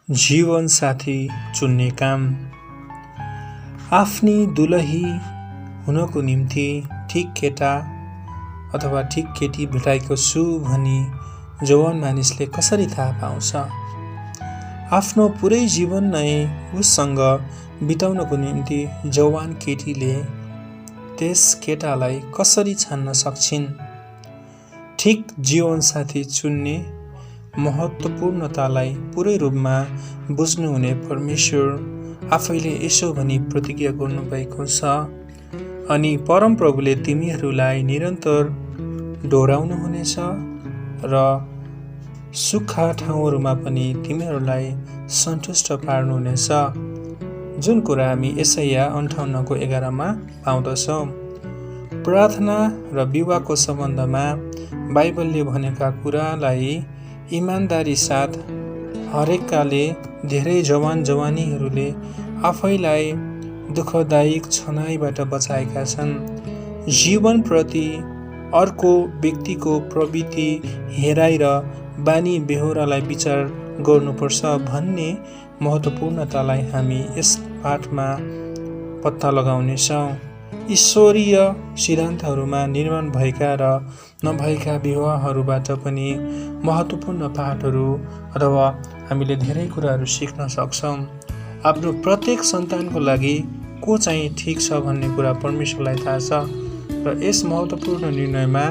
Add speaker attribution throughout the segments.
Speaker 1: जीवन साथी चुन्ने काम। आफ्नी दुलही हुनको निम्ति ठिक केटा अथवा ठिक केटी भेटाएको छु भनी जवान मानिसले कसरी थाहा पाउँछ? आफ्नो पुरै जीवन नै उससँग बिताउनको निम्ति जवान केटीले त्यस केटालाई कसरी छान्न सक्छिन्? ठिक जीवनसाथी चुन्ने महत्त्वपूर्णतालाई पूरै रूपमा बुझ्नुहुने परमेश्वर आफैले यसो भनी प्रतिज्ञा गर्नुभएको छ, अनि परमप्रभुले तिमीहरूलाई निरन्तर डोराउनुहुनेछ र सुक्खा ठाउँहरूमा पनि तिमीहरूलाई सन्तुष्ट पार्नुहुनेछ। जुन कुरा हामी यशाया 58:11 पाउँदछौँ। प्रार्थना र विवाहको सम्बन्धमा बाइबलले भनेका कुरालाई इमानदारी साथ हरेकले धेरै जवानीहरूले आफैलाई दुःखदायक छनाइबाट बचाएका छन्। जीवनप्रति अर्को व्यक्तिको प्रवृत्ति, हेराइ र बानी बेहोरालाई विचार गर्नुपर्छ भन्ने महत्त्वपूर्णतालाई हामी यस पाठमा पत्ता लगाउनेछौँ। ईश्वरीय सिद्धान्तहरूमा निर्माण भएका र नभएका विवाहहरूबाट पनि महत्त्वपूर्ण पाठहरू अथवा हामीले धेरै कुराहरू सिक्न सक्छौँ। आफ्नो प्रत्येक सन्तानको लागि को चाहिँ ठिक छ भन्ने कुरा परमेश्वरलाई थाहा छ र यस महत्त्वपूर्ण निर्णयमा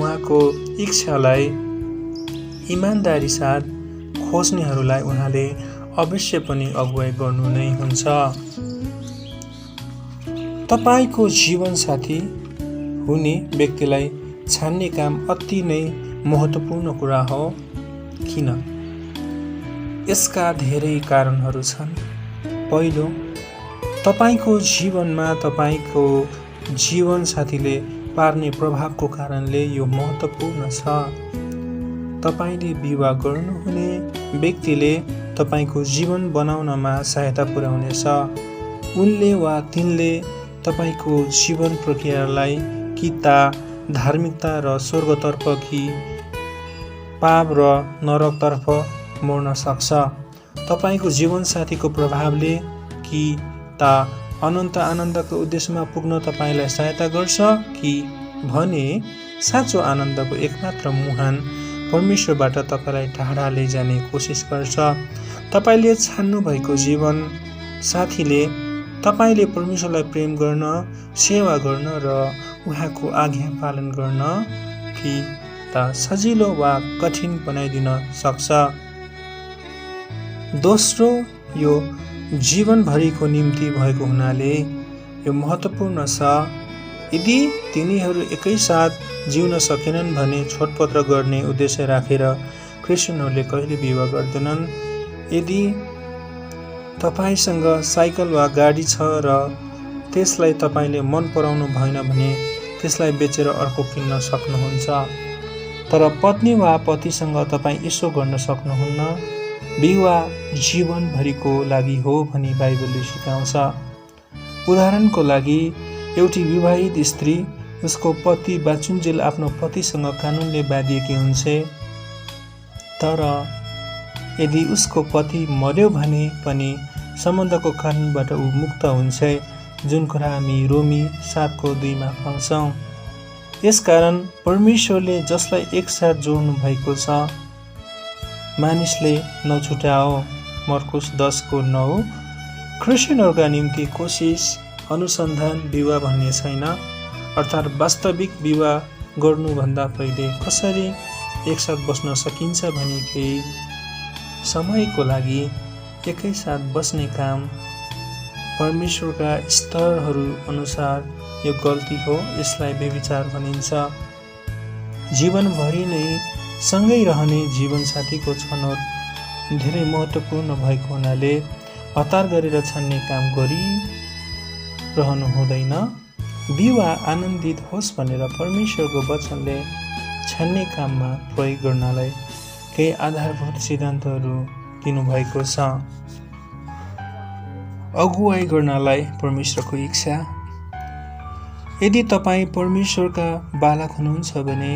Speaker 1: उहाँको इच्छालाई इमानदारी साथ खोज्नेहरूलाई उहाँले अवश्य पनि अगुवाई गर्नु नै हुन्छ। तपाईको जीवनसाथी हुने व्यक्तिलाई छान्ने काम अति नै महत्त्वपूर्ण कुरा हो। किन? यसका धेरै कारणहरू छन्। पहिलो, तपाईको जीवनमा तपाईको जीवनसाथीले पार्ने प्रभावको कारणले यो महत्त्वपूर्ण छ। तपाईले विवाह गर्नुहुने व्यक्तिले तपाईको जीवन बनाउनमा सहायता पुर्याउनेछ। उनले वा तिनले तपाईको जीवन प्रक्रियालाई कि धार्मिकता र स्वर्गतर्फ कि पाप र नरकतर्फ मोड्न सक्छ। तपाईको जीवनसाथीको प्रभावले कि अनन्त आनन्दको उद्देश्यमा पुग्न तपाईलाई सहायता गर्छ कि भने साँचो आनन्दको एकमात्र मुहान परमेश्वरबाट तपाईलाई टाढा लैजाने कोसिस गर्छ। तपाईले छान्नु भएको जीवन साथीले तपाईले परमेश्वरलाई प्रेम गर्न, सेवा गर्न र उहाँको आज्ञा पालन गर्न कि सजिलो वा कठिन बनाइदिन सक्छ। दोस्रो, यो जीवनभरिको निम्ति भएको हुनाले यो महत्त्वपूर्ण छ। यदि तिनीहरू एकैसाथ जिउन सकेनन् भने छोडपत्र गर्ने उद्देश्य राखेर क्रिस्चियनहरूले कहिले विवाह गर्दैनन्। यदि तपाईसँग साइकल वा गाडी छ र त्यसलाई तपाईले मन पराउनु भएन भने त्यसलाई बेचेर अर्को किन्न सक्नुहुन्छ। तर पत्नी वा पतिसँग तपाईँ यसो गर्न सक्नुहुन्न। विवाह जीवनभरिको लागि हो भनी बाइबलले सिकाउँछ। उदाहरणको लागि, एउटी विवाहित स्त्री उसको पति बाँचुन्जेल आफ्नो पतिसँग कानुनले बाँधिएकी हुन्छ। तर यदि उसको पति मर्यो भने पनि सम्बन्धको कानुनबाट ऊ मुक्त हुन्छ, जुन कुरा हामी रोमी 7:2 पाउँछौँ। यसकारण परमेश्वरले जसलाई एकसाथ जोड्नु भएको छ मानिसले नछुटाओ। मर्कुस 10:9। क्रिस्चियनहरूका निम्ति कोसिस, अनुसन्धान विवाह भन्ने छैन। अर्थात् वास्तविक विवाह गर्नुभन्दा पहिले कसरी एकसाथ बस्न सकिन्छ भनी केही समयको लागि एकैसाथ बस्ने काम परमेश्वरका स्तरहरू अनुसार यो गल्ती हो। यसलाई व्यभिचार भनिन्छ। जीवनभरि नै सँगै रहने जीवनसाथीको छनौट धेरै महत्त्वपूर्ण भएको हुनाले हतार गरेर छान्ने काम गरिरहनु हुँदैन। विवाह आनन्दित होस् भनेर परमेश्वरको वचनले छान्ने काममा प्रयोग गर्नलाई केही आधारभूत सिद्धान्तहरू दिनुभएको छ। अगुवाई गर्नलाई परमेश्वरको इच्छा। यदि तपाईँ परमेश्वरका बालक हुनुहुन्छ भने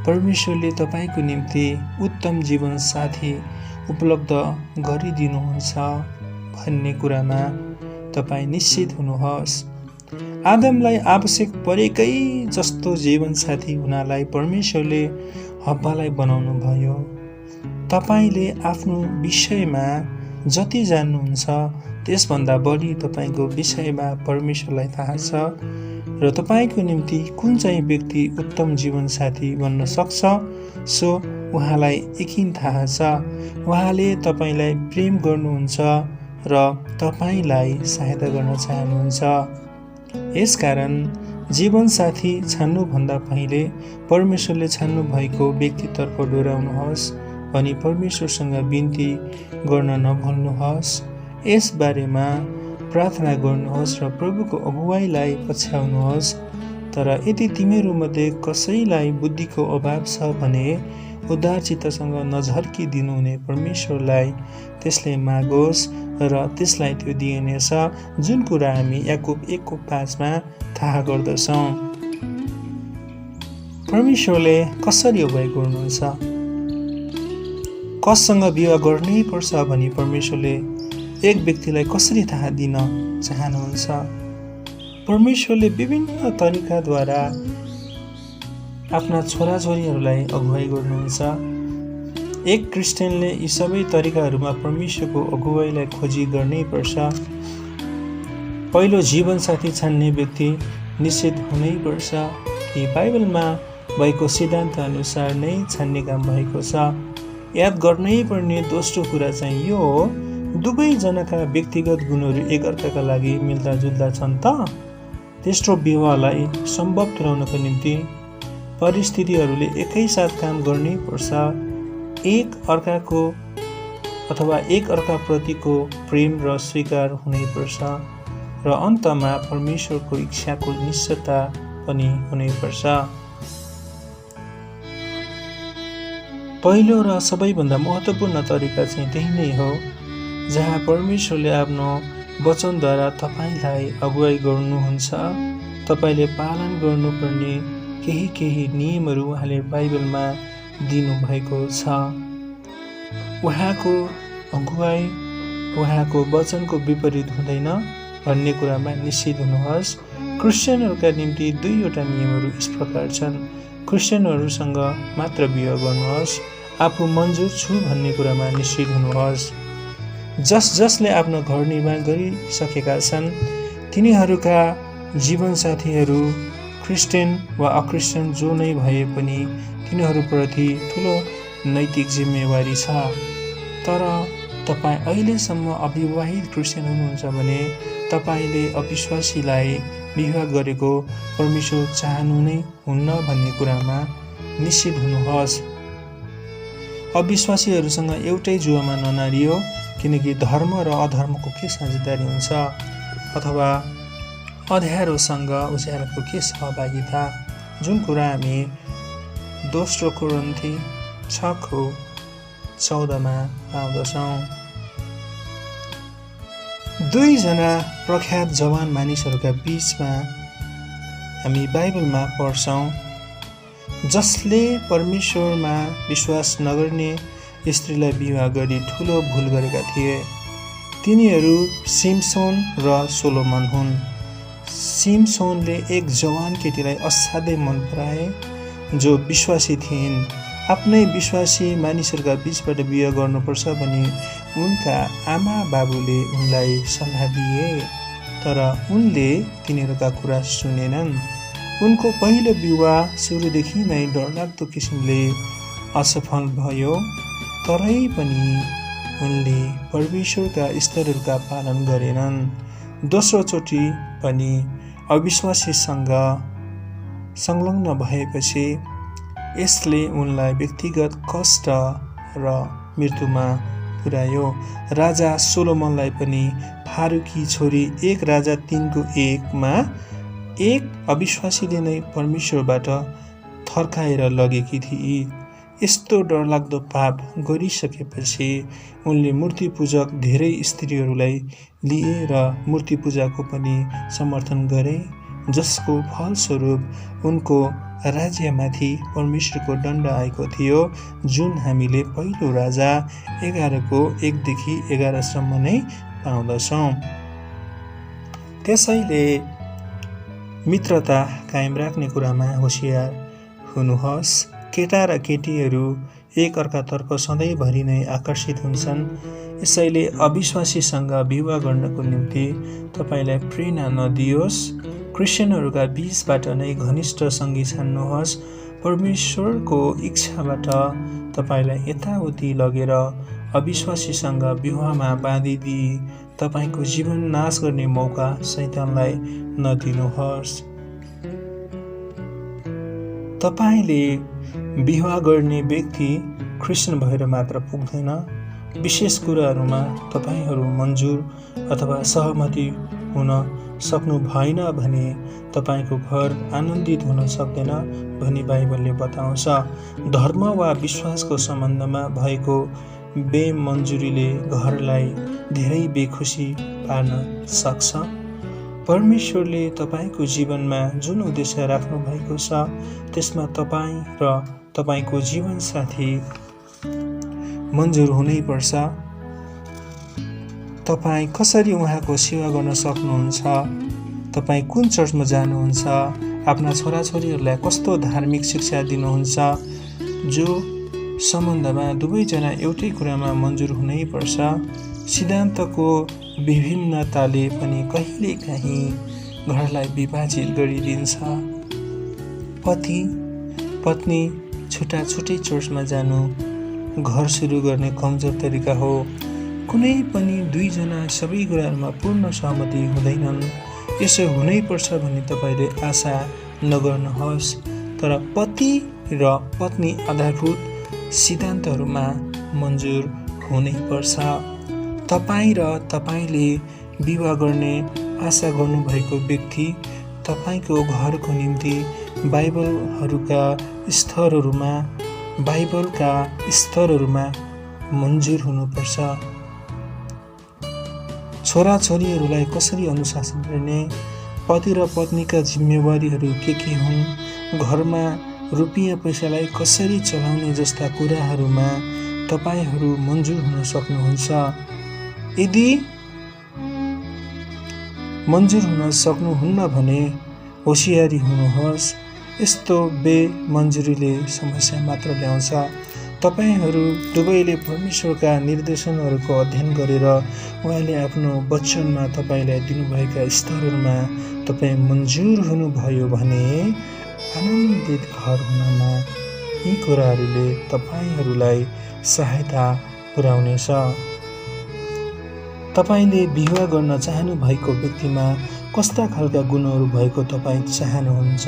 Speaker 1: परमेश्वरले तपाईँको निम्ति उत्तम जीवन साथी उपलब्ध गरिदिनुहुन्छ भन्ने कुरामा तपाईँ निश्चित हुनुहोस्। आदमलाई आवश्यक परेकै जस्तो जीवनसाथी हुनलाई परमेश्वरले हव्वालाई बनाउनु भयो। तपाईँले आफ्नो विषयमा जति जान्नुहुन्छ त्यसभन्दा बढी तपाईँको विषयमा परमेश्वरलाई थाहा छ र तपाईँको निम्ति कुन चाहिँ व्यक्ति उत्तम जीवनसाथी बन्न सक्छ सो उहाँलाई यकिन थाहा छ। उहाँले तपाईँलाई प्रेम गर्नुहुन्छ र तपाईँलाई सहायता गर्न चाहनुहुन्छ। यसकारण जीवनसाथी छान्नुभन्दा पहिले परमेश्वरले छान्नु भएको व्यक्तितर्फ डोर्याउनुहोस् अनि परमेश्वरसँग बिन्ती गर्न नभुल्नुहोस्। यस बारेमा प्रार्थना गर्नुहोस् र प्रभुको अगुवाईलाई पछ्याउनुहोस्। तर यदि तिमीहरूमध्ये कसैलाई बुद्धिको अभाव छ भने उदारचित्तसँग नझर्किदिनुहुने परमेश्वरलाई त्यसले मागोस् र त्यसलाई त्यो दिइनेछ, जुन कुरा हामी याकुब 1:5 थाहा गर्दछौँ। परमेश्वरले कसरी अगुवाई गर्नुहुन्छ? कससँग विवाह गर्नै पर्छ भनी परमेश्वरले एक व्यक्तिलाई कसरी थाहा दिन चाहनुहुन्छ? परमेश्वरले विभिन्न तरिकाद्वारा आफ्ना छोराछोरीहरूलाई अगुवाई गर्नुहुन्छ। एक क्रिस्चियनले यी सबै तरिकाहरूमा परमेश्वरको अगुवाईलाई खोजी गर्नै पर्छ। पहिलो, जीवनसाथी छान्ने व्यक्ति निश्चित हुनै पर्छ कि बाइबलमा भएको सिद्धान्त अनुसार नै छान्ने काम भएको छ। याद गर्नै पर्ने दोस्रो कुरा चाहिँ यो हो, दुवैजनाका व्यक्तिगत गुणहरू एकअर्काका लागि मिल्दाजुल्दा छन् त? तेस्रो विवाहलाई सम्भव तुल्याउनको निम्ति परिस्थितिहरूले एकैसाथ काम गर्नै पर्छ। एक अर्काको अथवा एक अर्काप्रतिको प्रेम र स्वीकार हुनैपर्छ र अन्तमा परमेश्वरको इच्छाको निश्चयता पनि हुनैपर्छ। पहिलो र सबैभन्दा महत्त्वपूर्ण तरिका चाहिँ त्यही नै हो, जहाँ परमेश्वरले आफ्नो वचनद्वारा तपाईँलाई अगुवाई गर्नुहुन्छ। तपाईँले पालन गर्नुपर्ने केही नियमहरू उहाँले बाइबलमा दिनुभएको छ। उहाँको अगुवाई उहाँको वचनको विपरीत हुँदैन भन्ने कुरामा निश्चित हुनुहोस्। क्रिस्चियनहरूका निम्ति 2वटा नियमहरू यस प्रकार छन्। क्रिस्चियनहरूसँग मात्र विवाह गर्नुहोस्। आफू मन्जुर छु भन्ने कुरामा निश्चित हुनुहोस्। जसले आफ्नो घर निर्माण गरिसकेका छन् तिनीहरूका जीवनसाथीहरू क्रिस्चियन वा अक्रिस्चियन जो नै भए पनि तिनीहरूप्रति ठुलो नैतिक जिम्मेवारी छ। तर तपाईँ अहिलेसम्म अविवाहित क्रिस्चियन हुनुहुन्छ भने तपाईँले अविश्वासीलाई विवाह गरेको परमेश्वर चाहनु नै हुन्न भन्ने कुरामा निश्चित हुनुहोस्। अविश्वासीहरूसँग एउटै जुवामा ननारियो, किनकि धर्म र अधर्मको के साझेदारी हुन्छ अथवा अँध्यारोसँग उज्यालोको के सहभागिता, जुन कुरा हामी दोस्रो कोरिन्थी 6:14 पाउँदछौँ। 2 जना प्रख्यात जवान मानिसहरूका बीचमा हामी बाइबलमा पढ्छौँ, जसले परमेश्वरमा विश्वास नगर्ने स्त्रीलाई विवाह गरी ठुलो भुल गरेका थिए। तिनीहरू सिम्सोन र सोलोमन हुन्। सिम्सोनले एक जवान केटीलाई असाध्यै मन पराए जो विश्वासी थिइन्। आफ्नै विश्वासी मानिसहरूका बीचबाट विवाह गर्नुपर्छ भनी उनका आमा बाबुले उनलाई सल्लाह दिए, तर उनले तिनीहरूका कुरा सुनेनन्। उनको पहिलो विवाह सुरुदेखि नै डरलाग्दो किसिमले असफल भयो, तरै पनि उनले परमेश्वरका स्तरहरूका पालन गरेनन्। दोस्रो चोटि पनि अविश्वासीसँग संलग्न भएपछि यसले उनलाई व्यक्तिगत कष्ट र मृत्युमा पुर्यायो। राजा सोलोमनलाई पनि फारुकी छोरी 1 राजा 3:1 एक अविश्वासीले नै परमेश्वरबाट थर्काएर लगेकी थिए। यस्तो डरलाग्दो पाप गरिसकेपछि उनले मूर्तिपूजक धेरै स्त्रीहरूलाई लिए र मूर्तिपूजाको पनि समर्थन गरे, जसको फलस्वरूप उनको राज्यमाथि परमेश्वरको दण्ड आएको थियो, जुन हामीले पहिलो राजा 11को 1देखि 11सम्म नै पाउँदछौँ। त्यसैले मित्रता कायम राख्ने कुरामा होसियार हुनुहोस्। केटा र केटीहरू एक अर्कातर्फ सधैँभरि नै आकर्षित हुन्छन्। यसैले अविश्वासीसँग विवाह गर्नको निम्ति तपाईँलाई प्रेरणा नदियोस्। क्रिस्चियनहरूका बीचबाट नै घनिष्ठ सङ्गी छान्नुहोस्। परमेश्वरको इच्छाबाट तपाईँलाई यताउति लगेर अविश्वासीसँग विवाहमा बाँधिदिई तपाईँको जीवन नाश गर्ने मौका शैतानलाई नदिनुहोस्। तपाईँले विवाह गर्ने व्यक्ति क्रिस्चियन भएर मात्र पुग्दैन। विशेष कुराहरूमा तपाईँहरू मन्जुर अथवा सहमति हुन सक्नु भएन भने तपाईँको घर आनन्दित हुन सक्दैन भनी बाइबलले बताउँछ। धर्म वा विश्वासको सम्बन्धमा भएको बेमन्जुरीले घरलाई धेरै बेखुसी पार्न सक्छ। परमेश्वरले तपाईँको जीवनमा जुन उद्देश्य राख्नु भएको छ त्यसमा तपाईँ र तपाईँको जीवनसाथी मन्जुर हुनैपर्छ। तपाईँ कसरी उहाँको सेवा गर्न सक्नुहुन्छ, तपाईँ कुन चर्चमा जानुहुन्छ, आफ्ना छोराछोरीहरूलाई कस्तो धार्मिक शिक्षा दिनुहुन्छ, जो सम्बन्धमा दुवैजना एउटै कुरामा मन्जुर हुनैपर्छ। सिद्धान्तको विभिन्नताले पनि कहिलेकाहीँ घरलाई विभाजित गरिदिन्छ। पति पत्नी छुट्टा छुट्टै चर्चमा जानु घर सुरु गर्ने कमजोर तरिका हो। कुनै पनि दुईजना सबै कुराहरूमा पूर्ण सहमति हुँदैनन्। यसो हुनैपर्छ भन्ने तपाईँले आशा नगर्नुहोस्। तर पति र पत्नी आधारभूत सिद्धान्तहरूमा मन्जुर हुनैपर्छ। तपाईँ र तपाईँले विवाह गर्ने आशा गर्नुभएको व्यक्ति तपाईँको घरको निम्ति बाइबलका स्तरहरूमा मन्जुर हुनुपर्छ। छोराछोरीहरूलाई कसरी अनुशासन गर्ने, पति र पत्नीका जिम्मेवारीहरू के हुन्, घरमा रुपियाँ पैसालाई कसरी चलाउने जस्ता कुराहरूमा तपाईँहरू मन्जुर हुन सक्नुहुन्छ। यदि मन्जुर हुन सक्नुहुन्न भने होसियारी हुनुहोस्। यस्तो बेमन्जुरीले समस्या मात्र ल्याउँछ। तपाईँहरू दुवैले परमेश्वरका निर्देशनहरूको अध्ययन गरेर उहाँले आफ्नो वचनमा तपाईँलाई दिनुभएका स्तरहरूमा तपाईँ मन्जुर हुनुभयो भने आनन्दित घर हुनमा यी कुराहरूले तपाईँहरूलाई सहायता पुर्याउनेछ। तपाईँले विवाह गर्न चाहनु भएको व्यक्तिमा कस्ता खालका गुणहरू भएको तपाईँ चाहनुहुन्छ।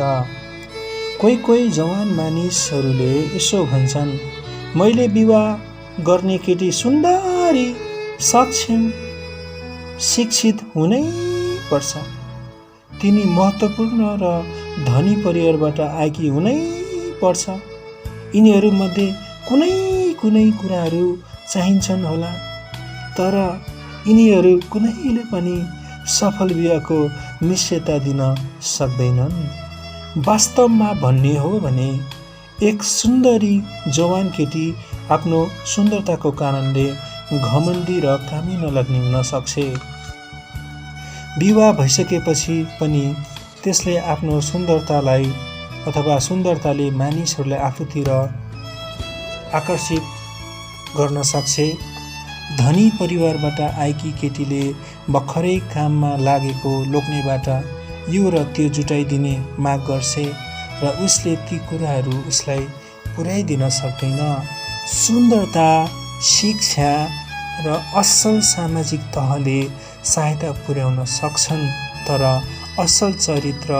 Speaker 1: कोही जवान मानिसहरूले यसो भन्छन्, मैले विवाह गर्ने केटी सुन्दरी, सक्षम, शिक्षित हुनै पर्छ। तिनी महत्त्वपूर्ण र धनी परिवारबाट आएकी हुनै पर्छ। यिनीहरूमध्ये कुनै कुराहरू चाहिन्छन् होला, तर यिनीहरू कुनैले पनि सफल विवाहको निश्चयता दिन सक्दैनन्। वास्तवमा भन्ने हो भने एक सुन्दरी जवान केटी आफ्नो सुन्दरताको कारणले घमण्डी र कामी नलाग्ने हुन सक्छ। विवाह भइसकेपछि पनि त्यसले आफ्नो सुन्दरतालाई अथवा सुन्दरताले मानिसहरूलाई आफूतिर आकर्षित गर्न सक्छ। धनी परिवारबाट आएकी केटीले भर्खरै काममा लागेको लोग्नेबाट यो र त्यो जुटाइदिने माग गर्छ र उसले ती कुराहरू उसलाई पुर्याइदिन सक्दैन। सुन्दरता, शिक्षा र असल सामाजिक तहले सहायता पुर्याउन सक्छन्, तर असल चरित्र,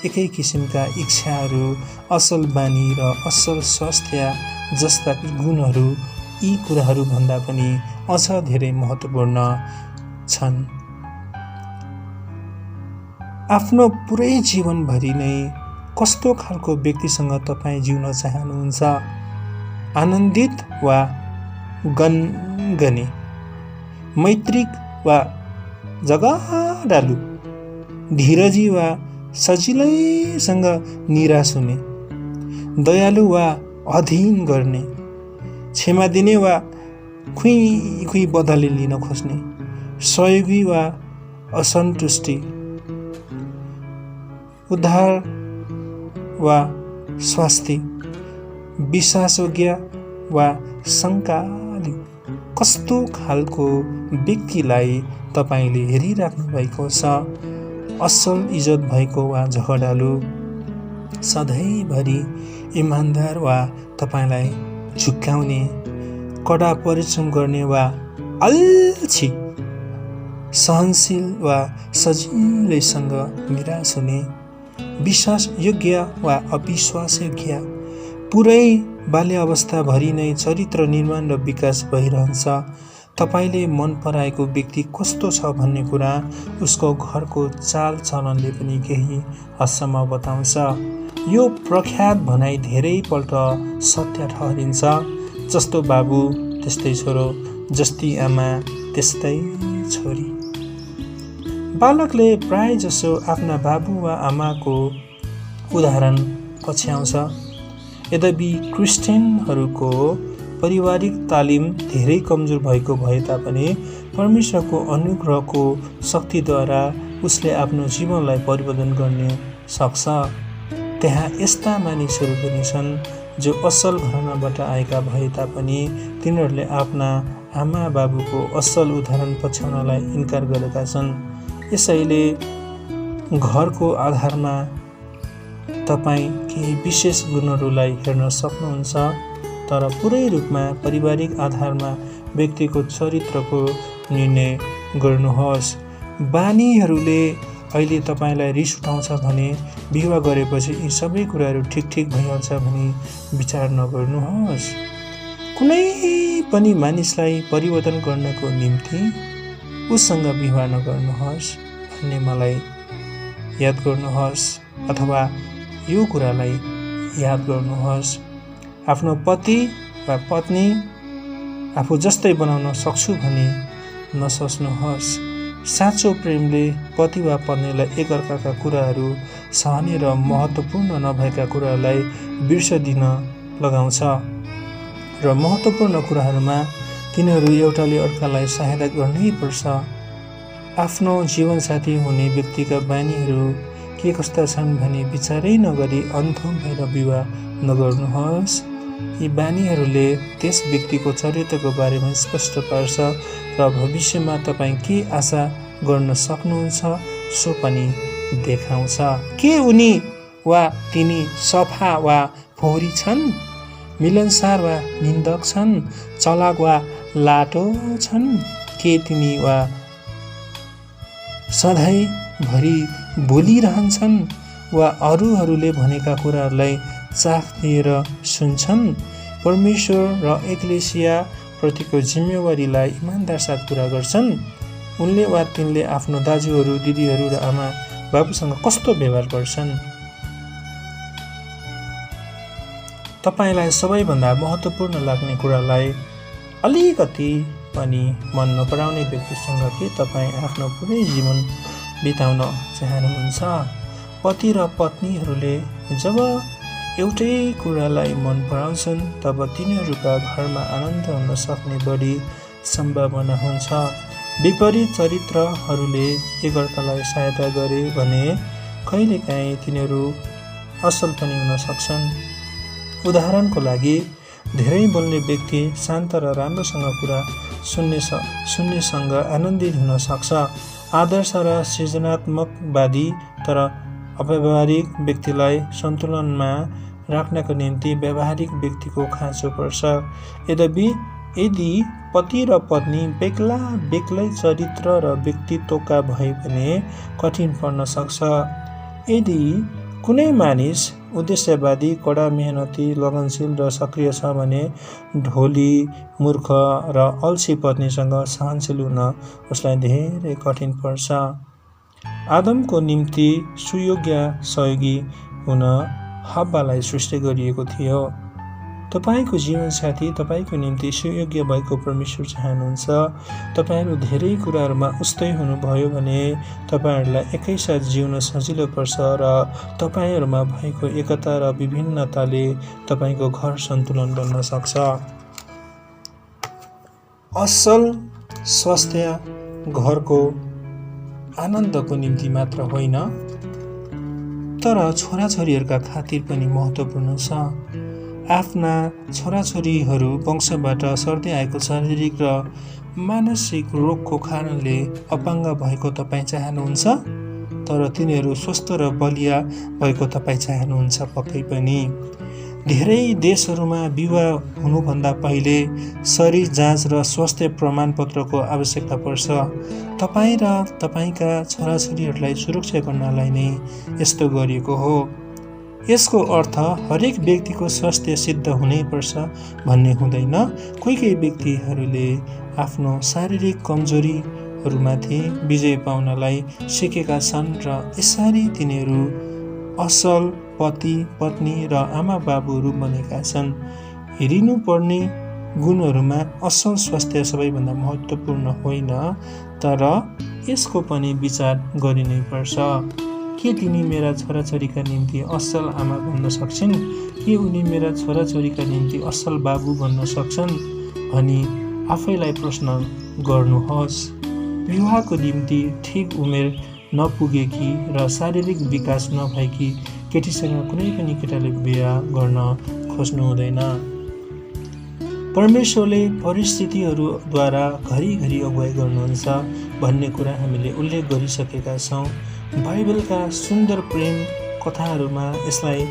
Speaker 1: एकै किसिमका इच्छाहरू, असल बानी र असल स्वास्थ्य जस्ता गुणहरू यी कुराहरू भन्दा पनि अझ धेरै महत्त्वपूर्ण छन्। आफ्नो पुरै जीवनभरि नै कस्तो खालको व्यक्तिसँग तपाईँ जिउन चाहनुहुन्छ? आनन्दित वा गनगने, मैत्रिक वा झगडालु, धीरजी वा सजिलैसँग निराश हुने? दयालु वा अधीन गर्ने, क्षमा दिने वा खुइ बदली लिन खोज्ने, सहयोगी वा असन्तुष्टि, उद्धार वा स्वास्थ्य, विश्वासयोग्य वा शङ्कालु। कस्तो खालको व्यक्तिलाई तपाईँले हेरिराख्नु भएको छ? असल इज्जत भएको वा झगडालु, सधैँभरि इमान्दार वा तपाईँलाई झुक्काउने, कडा परिश्रम गर्ने वा अल्छी, सहनशील वा सजिलैसँग निराश हुने, विश्वासयोग्य वा अविश्वासयोग्य। पुरै बाल्यावस्थाभरि नै चरित्र निर्माण र विकास भइरहन्छ। तपाईँले मन पराएको व्यक्ति कस्तो छ भन्ने कुरा उसको घरको चालचलनले पनि केही हदसम्म बताउँछ। यो प्रख्यात भनाइ धेरैपल्ट सत्य ठहरिन्छ। जस्तो बाबु त्यस्तै छोरो, जस्ती आमा त्यस्तै छोरी। बालकले प्रायजसो आफ्ना बाबु वा आमाको उदाहरण पछ्याउँछ। यद्यपि क्रिस्चियनहरूको पारिवारिक तालिम धेरै कमजोर भएको भए तापनि परमेश्वरको अनुग्रहको शक्तिद्वारा उसले आफ्नो जीवनलाई परिवर्तन गर्न सक्छ। त्यहाँ यस्ता मानिसहरू पनि छन् जो असल घरनाबाट आएका भए तापनि तिनीहरूले आफ्ना आमा बाबुको असल उदाहरण पछ्याउनलाई इन्कार गरेका छन्। यसैले घरको आधारमा तपाईँ केही विशेष गुणहरूलाई हेर्न सक्नुहुन्छ, तर पुरै रूपमा पारिवारिक आधारमा व्यक्तिको चरित्रको निर्णय गर्नुहोस्। बानीहरूले अहिले तपाईँलाई रिस उठाउँछ भने विवाह गरेपछि यी सबै कुराहरू ठिक भइहाल्छ भनी विचार नगर्नुहोस्। कुनै पनि मानिसलाई परिवर्तन गर्नको निम्ति उसँग विवाह नगर्नुहोस् भन्ने मलाई याद गर्नुहोस्, अथवा यो कुरालाई याद गर्नुहोस्। आफ्नो पति वा पत्नी आफू जस्तै बनाउन सक्छु भनी नसोच्नुहोस्। साँचो प्रेमले पति वा पत्नीलाई एकअर्काका कुराहरू सहने र महत्त्वपूर्ण नभएका कुराहरूलाई बिर्सदिन लगाउँछ र महत्त्वपूर्ण कुराहरूमा तिनीहरू एउटाले अर्कालाई सहायता गर्नै पर्छ। आफ्नो जीवनसाथी हुने व्यक्तिका बानीहरू के कस्ता छन् भनी विचारै नगरी अन्धो भएर विवाह नगर्नुहोस्। यी बानीहरूले त्यस व्यक्तिको चरित्रको बारेमा स्पष्ट पार्छ र भविष्यमा तपाईँ के आशा गर्न सक्नुहुन्छ सो पनि देखाउँछ। के उनी वा तिनी सफा वा फोहोरी छन्, मिलनसार वा निन्दक छन्, चलाक वा लाटो छन्? के तिनी वा सधैँभरि बोलिरहन्छन् वा अरूहरूले भनेका कुराहरूलाई चाख दिएर सुन्छन्? परमेश्वर र एक्लेसिया प्रतिको जिम्मेवारीलाई इमानदार साथ पुरा गर्छन्? उनले वा तिनले आफ्नो दाजुहरू, दिदीहरू र आमा बाबुसँग कस्तो व्यवहार गर्छन्? तपाईँलाई सबैभन्दा महत्त्वपूर्ण लाग्ने कुरालाई अलिकति पनि मन नपराउने व्यक्तिसँग के तपाईँ आफ्नो पुरै जीवन बिताउन चाहनुहुन्छ? पति र पत्नीहरूले जब एउटै कुरालाई मन पराउँछन् तब तिनीहरूका घरमा आनन्द हुन सक्ने बढी सम्भावना हुन्छ। विपरीत चरित्रहरूले एकअर्कालाई सहायता गरे भने कहिलेकाहीँ तिनीहरू असल पनि हुन सक्छन्। उदाहरणको लागि, धेरै बोल्ने व्यक्ति शान्त र राम्रोसँग कुरा सुन्नेसँग आनन्दित हुन सक्छ। आदर्श र सृजनात्मकवादी तर अव्यावहारिक व्यक्तिलाई सन्तुलनमा राख्नको निम्ति व्यावहारिक व्यक्तिको खाँचो पर्छ। यद्यपि यदि पति र पत्नी बेग्लै चरित्र र व्यक्तित्वका भए भने कठिन पर्न सक्छ। यदि कुनै मानिस उद्देश्यवादी, कडा मेहनती, लगनशील र सक्रिय छ भने ढोली, मूर्ख र अल्छी पत्नीसँग सहनशील हुन उसलाई धेरै कठिन पर्छ। आदमको निम्ति सुयोग्य सहयोगी हुन हव्वालाई सृष्टि गरिएको थियो। तपाईँको जीवनसाथी तपाईँको निम्ति सुयोग्य भएको परमेश्वर चाहनुहुन्छ। तपाईँहरू धेरै कुराहरूमा उस्तै हुनुभयो भने तपाईँहरूलाई एकैसाथ जिउन सजिलो पर्छ र तपाईँहरूमा भएको एकता र विभिन्नताले तपाईँको घर सन्तुलन बन्न सक्छ। असल स्वास्थ्य घरको आनन्दको निम्ति मात्र होइन, तर छोराछोरीहरूका खातिर पनि महत्त्वपूर्ण छ। आफ्ना छोराछोरीहरू वंशबाट सर्दै आएको शारीरिक र मानसिक रोगको कारणले अपाङ्ग भएको तपाईँ चाहनुहुन्छ, तर तिनीहरू स्वस्थ र बलिया भएको तपाईँ चाहनुहुन्छ पक्कै पनि। धेरै देशहरूमा विवाह हुनुभन्दा पहिले शरीर जाँच र स्वास्थ्य प्रमाणपत्रको आवश्यकता पर्छ। तपाईँ र तपाईँका छोराछोरीहरूलाई सुरक्षा गर्नलाई नै यस्तो गरिएको हो। यसको अर्थ हरेक व्यक्तिको स्वास्थ्य सिद्ध हुनैपर्छ भन्ने हुँदैन। कोही व्यक्तिहरूले आफ्नो शारीरिक कमजोरीहरूमाथि विजय पाउनलाई सिकेका छन् र यसरी तिनीहरू असल पति पत्नी र आमा बाबुहरू बनेका छन्। हेरिनुपर्ने गुणहरूमा असल स्वास्थ्य सबैभन्दा महत्त्वपूर्ण होइन, तर यसको पनि विचार गरिनै पर्छ। के तिनी मेरा छोराछोरीका निम्ति असल आमा बन्न सक्छन्? के उनी मेरा छोराछोरीका निम्ति असल बाबु बन्न सक्छन् भनी आफैलाई प्रश्न गर्नुहोस्। विवाहको निम्ति ठिक उमेर नपुगेकी र शारीरिक विकास नभएकी केटीसँग कुनै पनि केटाले बिहा गर्न खोज्नु हुँदैन। परमेश्वरले परिस्थितिहरूद्वारा घरिघरि अगुवाई गर्नुहुन्छ भन्ने कुरा हामीले उल्लेख गरिसकेका छौँ। बाइबलका सुन्दर प्रेम कथाहरूमा यसलाई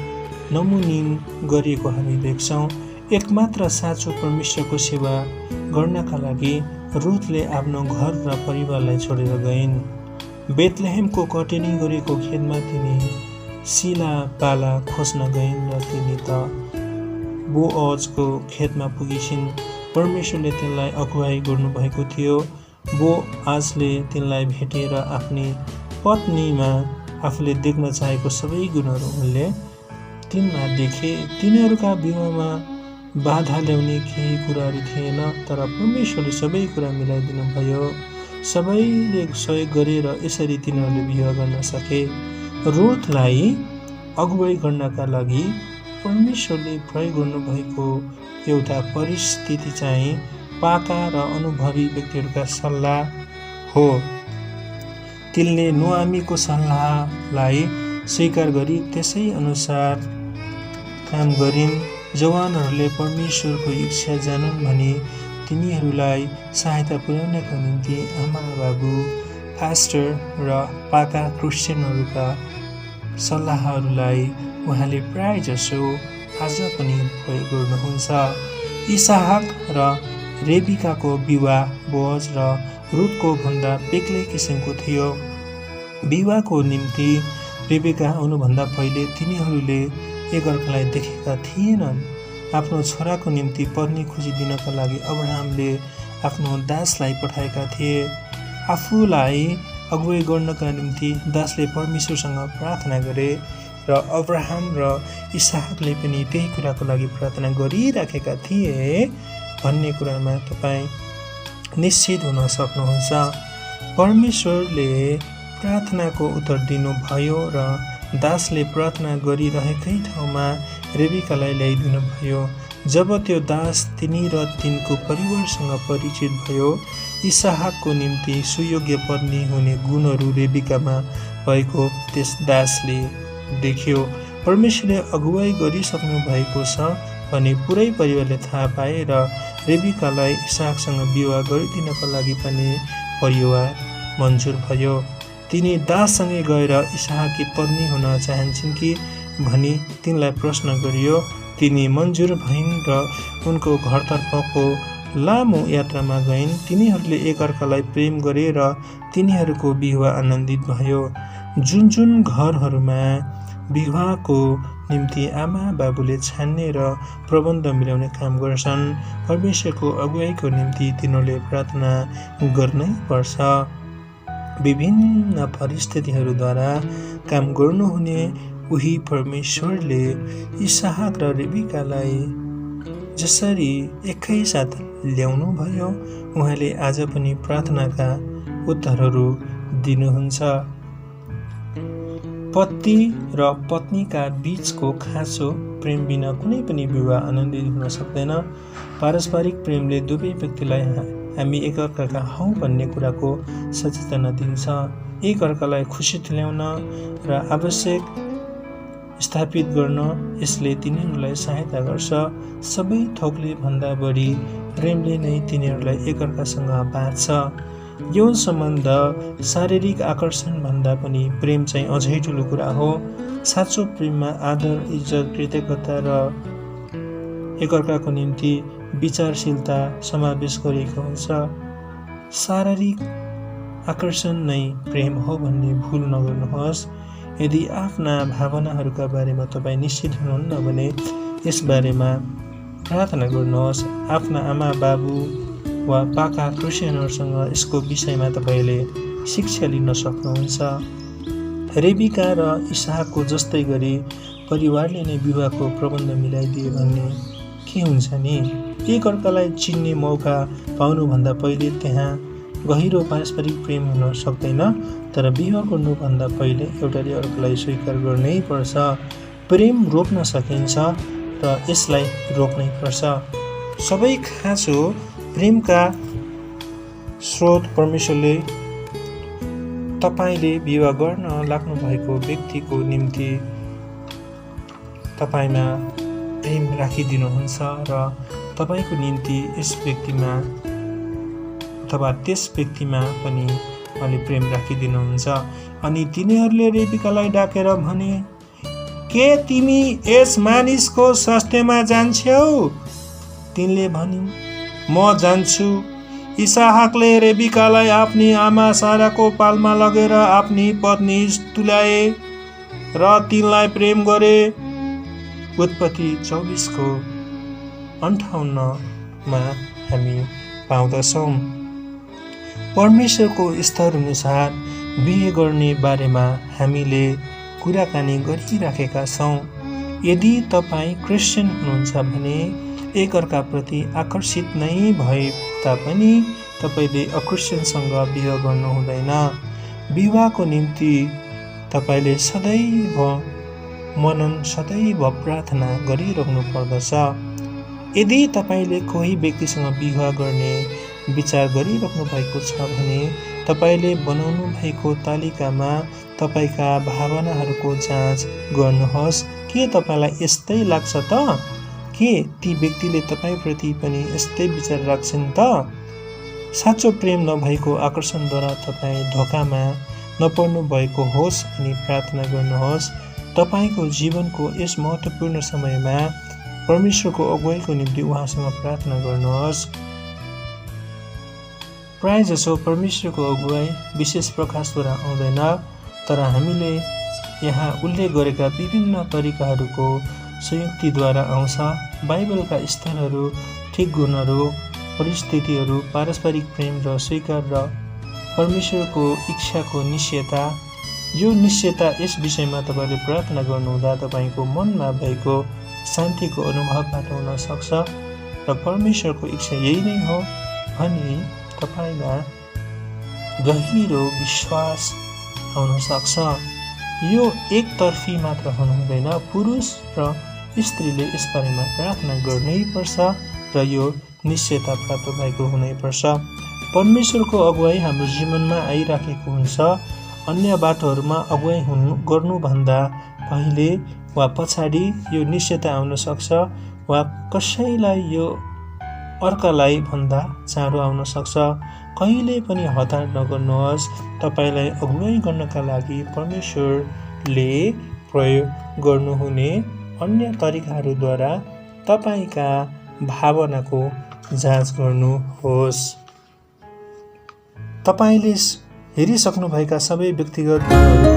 Speaker 1: नमुनीन गरिएको हामी देख्छौँ। एकमात्र साँचो परमेश्वरको सेवा गर्नका लागि रुथले आफ्नो घर र परिवारलाई छोडेर गइन्। बेथलेहेमको कटेनी गरेको खेतमा तिनी सिला पाला खोज्न गइन् र तिनी त बोअजको खेतमा पुगिसिन्। परमेश्वरले तिनलाई अगुवाई गर्नुभएको थियो। बोअजले तिनलाई भेटेर आफ्नी पत्नीमा आफूले देख्न चाहेको सबै गुणहरू उनले तिनमा देखे। तिनीहरूका विवाहमा बाधा ल्याउने केही कुराहरू थिएन, तर परमेश्वरले सबै कुरा मिलाइदिनु भयो। सबैले सहयोग गरेर यसरी तिनीहरूले विवाह गर्न सके। रुथलाई अगुवाई गर्नका लागि परमेश्वरले प्रयोग गर्नुभएको एउटा परिस्थिति चाहिँ पाका र अनुभवी व्यक्तिहरूका सल्लाह हो। तिनले नोआमीको सल्लाहलाई स्वीकार गरी त्यसै अनुसार काम गरिन्। जवानहरूले परमेश्वरको इच्छा जानुन् भने तिनीहरूलाई सहायता पुर्याउनका निम्ति आमा बाबु, पास्टर र पाका क्रिस्चियनहरूका सल्लाहहरूलाई उहाँले प्राय जसो आज पनि प्रयोग गर्नुहुन्छ। इसहाक र रेबिकाको विवाह बोअज र रुथको भन्दा बेग्लै किसिमको थियो। विवाहको निम्ति रेबिका आउनुभन्दा पहिले तिनीहरूले एकअर्कालाई देखेका थिएनन्। आफ्नो छोराको निम्ति पत्नी खोजिदिनका लागि अब्राहमले आफ्नो दासलाई पठाएका थिए। आफूलाई अगुवाई गर्नका निम्ति दासले परमेश्वरसँग प्रार्थना गरे र अब्राहम र इसहाकले पनि त्यही कुराको लागि प्रार्थना गरिराखेका थिए भन्ने कुरामा तपाईँ निश्चित हुन सक्नुहुन्छ। परमेश्वरले प्रार्थनाको उत्तर दिनुभयो र दासले प्रार्थना गरिरहेकै ठाउँमा रेबिकालाई ल्याइदिनु भयो। जब त्यो दास तिनी र तिनको परिवारसँग परिचित भयो, इसहाकको निम्ति सुयोग्य पत्नी हुने गुणहरू रेबिकामा भएको त्यस दासले देख्यो। परमेश्वरले अगुवाई गरिसक्नु भएको छ भने पुरै परिवारले थाहा पाए र रेबिकालाई इसहाकसँग विवाह गरिदिनका लागि पनि परिवार मन्जुर भयो। तिनी दाससँगै गएर इसहाककी पत्नी हुन चाहन्छन् कि भनी तिनलाई प्रश्न गरियो। तिनी मन्जुर भइन् र उनको घरतर्फको लामो यात्रामा गइन्। तिनीहरूले एकअर्कालाई प्रेम गरे र तिनीहरूको विवाह आनन्दित भयो। जुन जुन घरहरूमा विवाहको निम्ति आमा बाबुले छान्ने र प्रबन्ध मिलाउने काम गर्छन्, परमेश्वरको अगुवाईको निम्ति तिनीहरूले प्रार्थना गर्नै पर्छ। विभिन्न परिस्थितिहरूद्वारा काम गर्नुहुने उही परमेश्वरले इसहाक र रेबिकालाई जसरी एकैसाथ ल्याउनु भयो, उहाँले आज पनि प्रार्थनाका उत्तरहरू दिनुहुन्छ। पति र पत्नीका बीचको खाँचो प्रेम बिना कुनै पनि विवाह आनन्दित हुन सक्दैन। पारस्परिक प्रेमले दुवै व्यक्तिलाई हामी एकअर्काका हौ भन्ने कुराको सचेतना दिन्छ। एकअर्कालाई खुसी तुल्याउन र आवश्यक स्थापित गर्न यसले तिनीहरूलाई सहायता गर्छ। सबै थोकले भन्दा बढी प्रेमले नै तिनीहरूलाई एकअर्कासँग बाँध्छ। यौन सम्बन्ध शारीरिक आकर्षण भन्दा पनि प्रेम चाहिँ अझै ठुलो कुरा हो। साँचो प्रेममा आदर, इज्जत, कृतज्ञता र एकअर्काको निम्ति विचारशीलता समावेश गरिएको हुन्छ। शारीरिक आकर्षण नै प्रेम हो भन्ने भुल नगर्नुहोस्। यदि आफ्ना भावनाहरूका बारेमा तपाईँ निश्चित हुनुहुन्न भने यसबारेमा प्रार्थना गर्नुहोस्। आफ्ना आमा बाबु वा पाका क्रिस्चियनहरूसँग यसको विषयमा तपाईँले शिक्षा लिन सक्नुहुन्छ। रेबिका र इसाकको जस्तै गरी परिवारले नै विवाहको प्रबन्ध मिलाइदिए भन्ने के हुन्छ नि? एकअर्कालाई चिन्ने मौका पाउनुभन्दा पहिले त्यहाँ गहिरो पारस्परिक प्रेम हुन सक्दैन। तर विवाह गर्नुभन्दा पहिले एउटाले अर्कोलाई स्वीकार गर्नै पर्छ। प्रेम रोक्न सकिन्छ र यसलाई रोक्नै पर्छ। सबै खाँचो प्रेमका स्रोत परमेश्वरले तपाईँले विवाह गर्न लाग्नु भएको व्यक्तिको निम्ति तपाईँमा प्रेम राखिदिनुहुन्छ र तपाईँको निम्ति यस व्यक्तिमा अथवा त्यस व्यक्तिमा पनि उहाँले प्रेम राखिदिनुहुन्छ। अनि तिनीहरूले रेबिकालाई डाकेर भने, के तिमी यस मानिसको स्वास्थ्यमा जान्छौ? तिनले भनिन्, म जान्छु। इसाहाकले रेबिकालाई आफ्नी आमा साराको पालमा लगेर आफ्नी पत्नी तुल्याए र तिनलाई प्रेम गरे। उत्पत्ति 24:58 हामी पाउँदछौँ। परमेश्वरको स्तर अनुसार बिहे गर्ने बारेमा हामीले कुराकानी गरिराखेका छौँ। यदि तपाईँ क्रिस्चियन हुनुहुन्छ भने एकअर्काप्रति आकर्षित नै भए तापनि तपाईँले अक्रिस्चियनसँग विवाह गर्नु हुँदैन। विवाहको निम्ति तपाईँले सदैव मनन, सदैव प्रार्थना गरिरहनु पर्दछ। यदि तपाईँले कोही व्यक्तिसँग विवाह गर्ने विचार गरिराख्नु भएको छ भने तपाईँले बनाउनु भएको तालिकामा तपाईँका भावनाहरूको जाँच गर्नुहोस्। के तपाईँलाई यस्तै लाग्छ त? के ती व्यक्तिले तपाईँप्रति पनि यस्तै विचार राख्छन् त? साँचो प्रेम नभएको आकर्षणद्वारा तपाईँ धोकामा नपर्नु भएको होस् अनि प्रार्थना गर्नुहोस्। तपाईँको जीवनको यस महत्त्वपूर्ण समयमा परमेश्वरको अगुवाईको निम्ति उहाँसँग प्रार्थना गर्नुहोस्। प्रायःजसो परमेश्वरको अगुवाई विशेष प्रकाशद्वारा आउँदैन, तर हामीले यहाँ उल्लेख गरेका विभिन्न तरिकाहरूको संयुक्तिद्वारा आउँछ। बाइबलका स्थलहरू, ठिक गुणहरू, परिस्थितिहरू, पारस्परिक प्रेम र स्वीकार र परमेश्वरको इच्छाको निश्चयता। यो निश्चयता यस विषयमा तपाईँले प्रार्थना गर्नुहुँदा तपाईँको मनमा भएको शान्तिको अनुभवबाट हुन सक्छ र परमेश्वरको इच्छा यही नै हो भनी तपाईँमा गहिरो विश्वास आउन सक्छ। यो एकतर्फी मात्र हुनु हुँदैन। पुरुष र स्त्रीले यसबारेमा प्रार्थना गर्नै पर्छ र यो निश्चयता प्राप्त भएको हुनै पर्छ। परमेश्वरको अगुवाई हाम्रो जीवनमा आइराखेको हुन्छ। अन्य बाटोहरूमा अगुवाई गर्नुभन्दा पहिले वा पछाडि यो निश्चयता आउन सक्छ वा कसैलाई यो अर्कालाई भन्दा चाँडो आउन सक्छ। कहिले पनि हतार नगर्नुहोस्। तपाईँलाई अगुवाई गर्नका लागि परमेश्वरले प्रयोग गर्नुहुने अन्य तरिकाहरूद्वारा तपाईँका भावनाको जाँच गर्नुहोस्। तपाईँले हेरिसक्नुभएका सबै व्यक्तिगत गुणहरू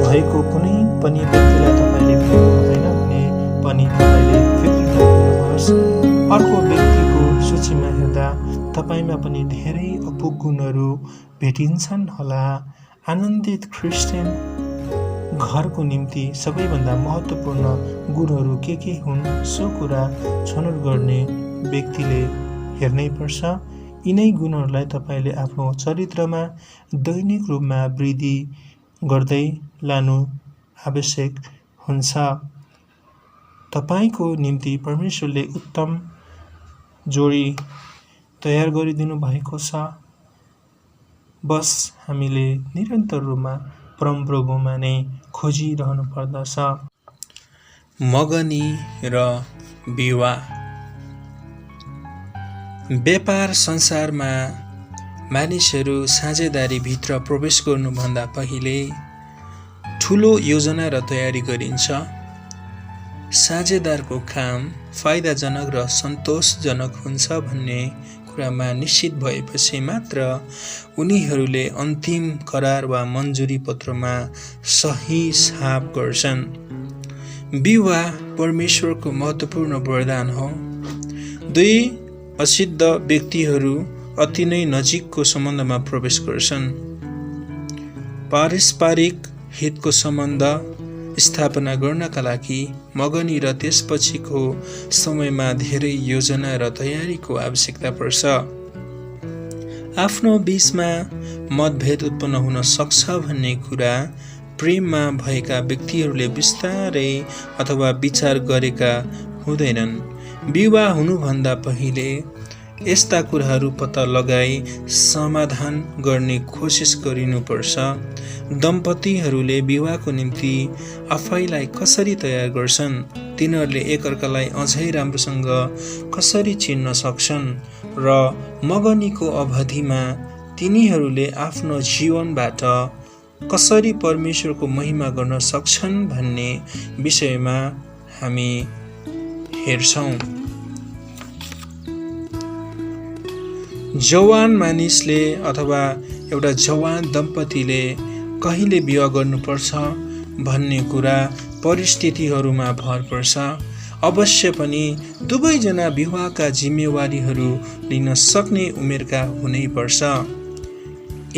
Speaker 1: भएको कुनै पनि व्यक्तिलाई तपाईँले भेट्नु हुँदैन भने पनि तपाईँले फिक्र नगर्नुहोस्। अर्को व्यक्तिको सूचीमा हेर्दा तपाईँमा पनि धेरै अपुग गुणहरू भेटिन्छन् होला। आनन्दित क्रिस्चियन घरको निम्ति सबैभन्दा महत्त्वपूर्ण गुणहरू के हुन् सो कुरा छनौट गर्ने व्यक्तिले हेर्नै पर्छ। यिनै गुणहरूलाई तपाईँले आफ्नो चरित्रमा दैनिक रूपमा वृद्धि गर्दै लानु आवश्यक हुन्छ। तपाईँको निम्ति परमेश्वरले उत्तम जोडी तयार गरिदिनु भएको छ। बस हामीले निरन्तर रूपमा परमप्रभुमा नै खोजिरहनु पर्दछ। मगनी र विवाह। व्यापार संसारमा मानिसहरू साझेदारीभित्र प्रवेश गर्नुभन्दा पहिले ठुलो योजना र तयारी गरिन्छ। साझेदारको काम फाइदाजनक र सन्तोषजनक हुन्छ भन्ने कुरामा निश्चित भएपछि मात्र उनीहरूले अन्तिम करार वा मन्जुरी पत्रमा सही छाप गर्छन्। विवाह परमेश्वरको महत्त्वपूर्ण वरदान हो। दुई असिद्ध व्यक्तिहरू अति नै नजिकको सम्बन्धमा प्रवेश गर्छन्। पारस्परिक हितको सम्बन्ध स्थापना गर्नका लागि मगनी र त्यसपछिको समयमा धेरै योजना र तयारीको आवश्यकता पर्छ। आफ्नो बीचमा मतभेद उत्पन्न हुन सक्छ भन्ने कुरा प्रेममा भएका व्यक्तिहरूले बिस्तारै अथवा विचार गरेका हुँदैनन्। विवाह हुनुभन्दा पहिले यस्ता कुराहरू पत्ता लगाई समाधान गर्ने कोसिस गरिनुपर्छ। दम्पतिहरूले विवाहको निम्ति आफैलाई कसरी तयार गर्छन्, तिनीहरूले एकअर्कालाई अझै राम्रोसँग कसरी चिन्न सक्छन् र मगनीको अवधिमा तिनीहरूले आफ्नो जीवनबाट कसरी परमेश्वरको महिमा गर्न सक्छन् भन्ने विषयमा हामी हेर्छौँ। जवान मानिसले अथवा एउटा जवान दम्पतिले कहिले विवाह गर्नुपर्छ भन्ने कुरा परिस्थितिहरूमा भर पर्छ। अवश्य पनि दुवैजना विवाहका जिम्मेवारीहरू लिन सक्ने उमेरका हुनैपर्छ।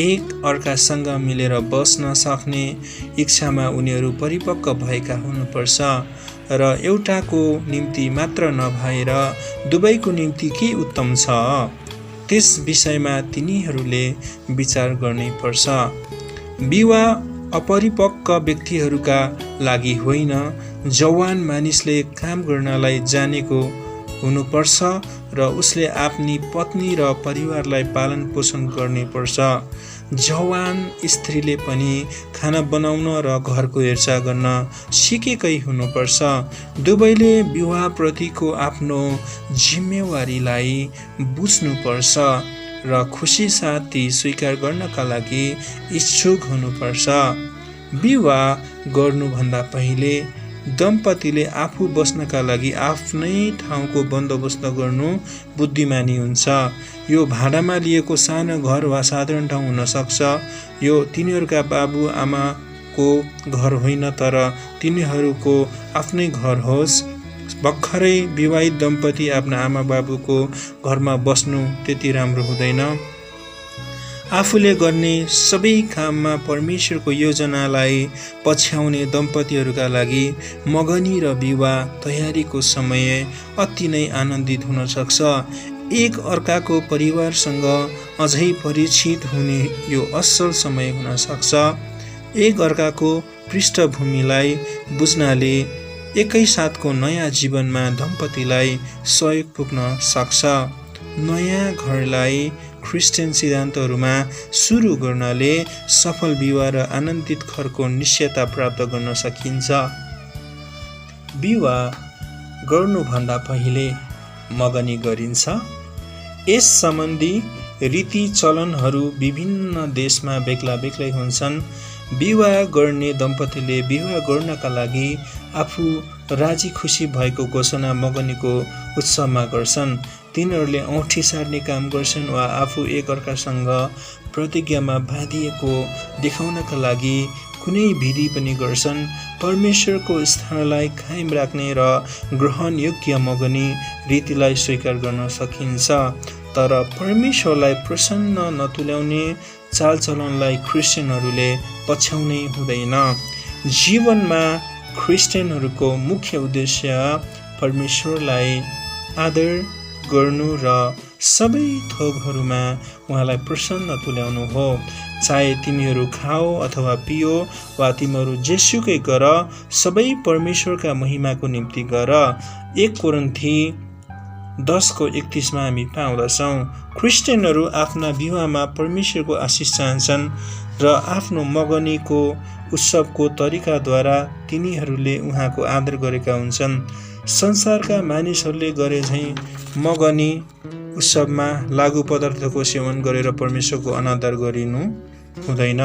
Speaker 1: एक अर्कासँग मिलेर बस्न सक्ने इच्छामा उनीहरू परिपक्व भएका हुनुपर्छ र एउटाको निम्ति मात्र नभएर दुवैको निम्ति के उत्तम छ त्यस विषयमा तिनीहरूले विचार गर्नै पर्छ। विवाह अपरिपक्व व्यक्तिहरूका लागि होइन, जवान मानिसले काम गर्नलाई जानेको हुनुपर्छ र उसले आफ्नी पत्नी र परिवारलाई पालन पोषण गर्ने पर्छ। जवान स्त्रीले पनि खाना बनाउन र घरको हेरचाह गर्न सिकेकै हुनुपर्छ। दुवैले विवाहप्रतिको आफ्नो जिम्मेवारीलाई बुझ्नुपर्छ र खुसी साथ ती स्वीकार गर्नका लागि इच्छुक हुनुपर्छ। विवाह गर्नुभन्दा पहिले दम्पतिले आफू बस्नका लागि आफ्नै ठाउँको बन्दोबस्त गर्नु बुद्धिमानी हुन्छ। यो भाडामा लिएको सानो घर वा साधारण ठाउँ हुन सक्छ। यो तिनीहरूका बाबु आमाको घर होइन, तर तिनीहरूको आफ्नै घर होस्। भर्खरै विवाहित दम्पति आफ्ना आमा बाबुको घरमा बस्नु त्यति राम्रो हुँदैन। आफूले गर्ने सबै काममा परमेश्वरको योजनालाई पछ्याउने दम्पतिहरूका लागि मगनी र विवाह तयारीको समय अति नै आनन्दित हुन सक्छ। एक अर्काको परिवारसँग अझै परिचित हुने यो असल समय हुन सक्छ। एक अर्काको पृष्ठभूमिलाई बुझ्नाले एकैसाथको नयाँ जीवनमा दम्पतिलाई सहयोग पुग्न सक्छ। नयाँ घरलाई क्रिस्चियन सिद्धान्तहरूमा सुरु गर्नाले सफल विवाह र आनन्दित घरको निश्चयता प्राप्त गर्न सकिन्छ। विवाह गर्नुभन्दा पहिले मगनी गरिन्छ। यस सम्बन्धी रीति चलनहरू विभिन्न देशमा बेग्ला बेग्लै हुन्छन्। विवाह गर्ने दम्पतिले विवाह गर्नका लागि आफू राजी खुसी भएको घोषणा मगनीको उत्सवमा गर्छन्। तिनीहरूले औँठी सार्ने काम गर्छन् वा आफू एक अर्कासँग प्रतिज्ञामा बाँधिएको देखाउनका लागि कुनै विधि पनि गर्छन्। परमेश्वरको स्थानलाई कायम राख्ने र ग्रहणयोग्य मगनी रीतिलाई स्वीकार गर्न सकिन्छ, तर परमेश्वरलाई प्रसन्न नतुल्याउने चालचलनलाई क्रिस्चियनहरूले पछ्याउनै हुँदैन। जीवनमा क्रिस्चियनहरूको मुख्य उद्देश्य परमेश्वरलाई आदर गर्नु र सबै थोकहरूमा उहाँलाई प्रसन्न तुल्याउनु हो। चाहे तिमीहरू खाओ अथवा पियो वा तिमीहरू जेसुकै गर, सबै परमेश्वरका महिमाको निम्ति गर। 1 कोरिन्थी 10:31 हामी पाउँदछौँ। क्रिस्चियनहरू आफ्ना विवाहमा परमेश्वरको आशिष चाहन्छन् र आफ्नो मगनीको उत्सवको तरिकाद्वारा तिनीहरूले उहाँको आदर गरेका हुन्छन्। संसारका मानिसहरूले गरे झैँ मगनी उत्सवमा लागु पदार्थको सेवन गरेर परमेश्वरको अनादर गरिनु हुँदैन।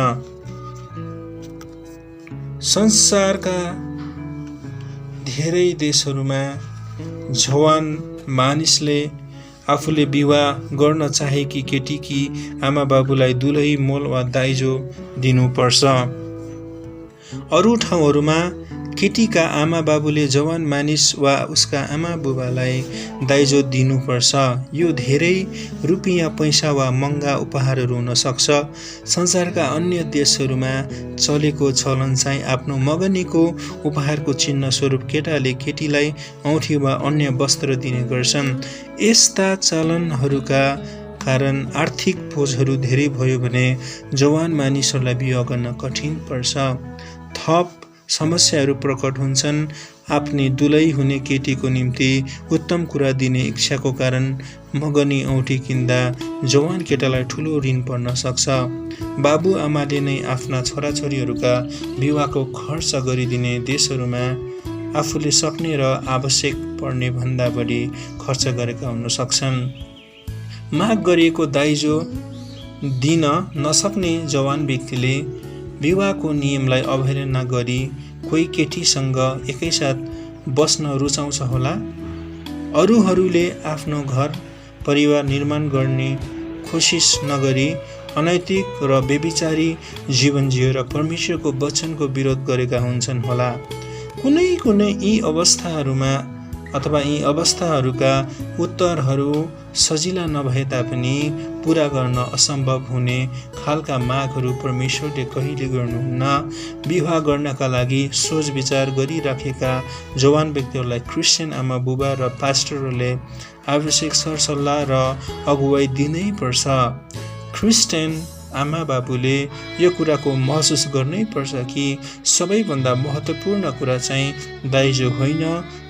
Speaker 1: संसारका धेरै देशहरूमा जवान मानिसले आफूले विवाह गर्न चाहेकी केटीकी आमा बाबुलाई दुलही मोल वा दाइजो दिनुपर्छ। अरू ठाउँहरूमा केटीका आमा बाबुले जवान मानिस वा उसका आमा बुबालाई दाइजो दिनुपर्छ। यो धेरै रुपियाँ पैसा वा महँगा उपहारहरू हुन सक्छ। संसारका अन्य देशहरूमा चलेको चलन चाहिँ आफ्नो मगनीको उपहारको चिन्ह स्वरूप केटाले केटीलाई औँठी वा अन्य वस्त्र दिने गर्छन्। यस्ता चलनहरूका कारण आर्थिक बोझहरू धेरै भयो भने जवान मानिसहरूलाई विवाह गर्न कठिन पर्छ। थप समस्याहरू प्रकट हुन्छन्। आफ्नी दुलही हुने केटीको निम्ति उत्तम कुरा दिने इच्छाको कारण मगनी औँठी किन्दा जवान केटालाई ठुलो ऋण पर्न सक्छ। बाबुआमाले नै आफ्ना छोराछोरीहरूका विवाहको खर्च गरिदिने देशहरूमा आफूले सक्ने र आवश्यक पर्ने भन्दा बढी खर्च गरेका हुन सक्छन्। माग गरिएको दाइजो दिन नसक्ने जवान व्यक्तिले विवाहको नियमलाई अवहेलना गरी कोही केटीसँग एकैसाथ बस्न रुचाउँछ होला। अरूहरूले आफ्नो घर परिवार निर्माण गर्ने कोसिस नगरी अनैतिक र व्यभिचारी जीवन जिएर परमेश्वरको वचनको विरोध गरेका हुन्छन् होला। कुनै यी अवस्थाहरूमा अथवा यी अवस्थाहरूका उत्तरहरू सजिला नभए तापनि पूरा गर्न असम्भव हुने खालका मागहरू परमेश्वरले कहिले गर्नुहुन्न। विवाह गर्नका लागि सोच विचार गरिराखेका जवान व्यक्तिहरूलाई क्रिस्चियन आमा बुबा र पास्टरहरूले आवश्यक सरसल्लाह र अगुवाई दिनै पर्छ। क्रिस्चियन आमा बाबुले यो कुराको महसुस गर्नै पर्छ कि सबैभन्दा महत्त्वपूर्ण कुरा चाहिँ दाइजो होइन,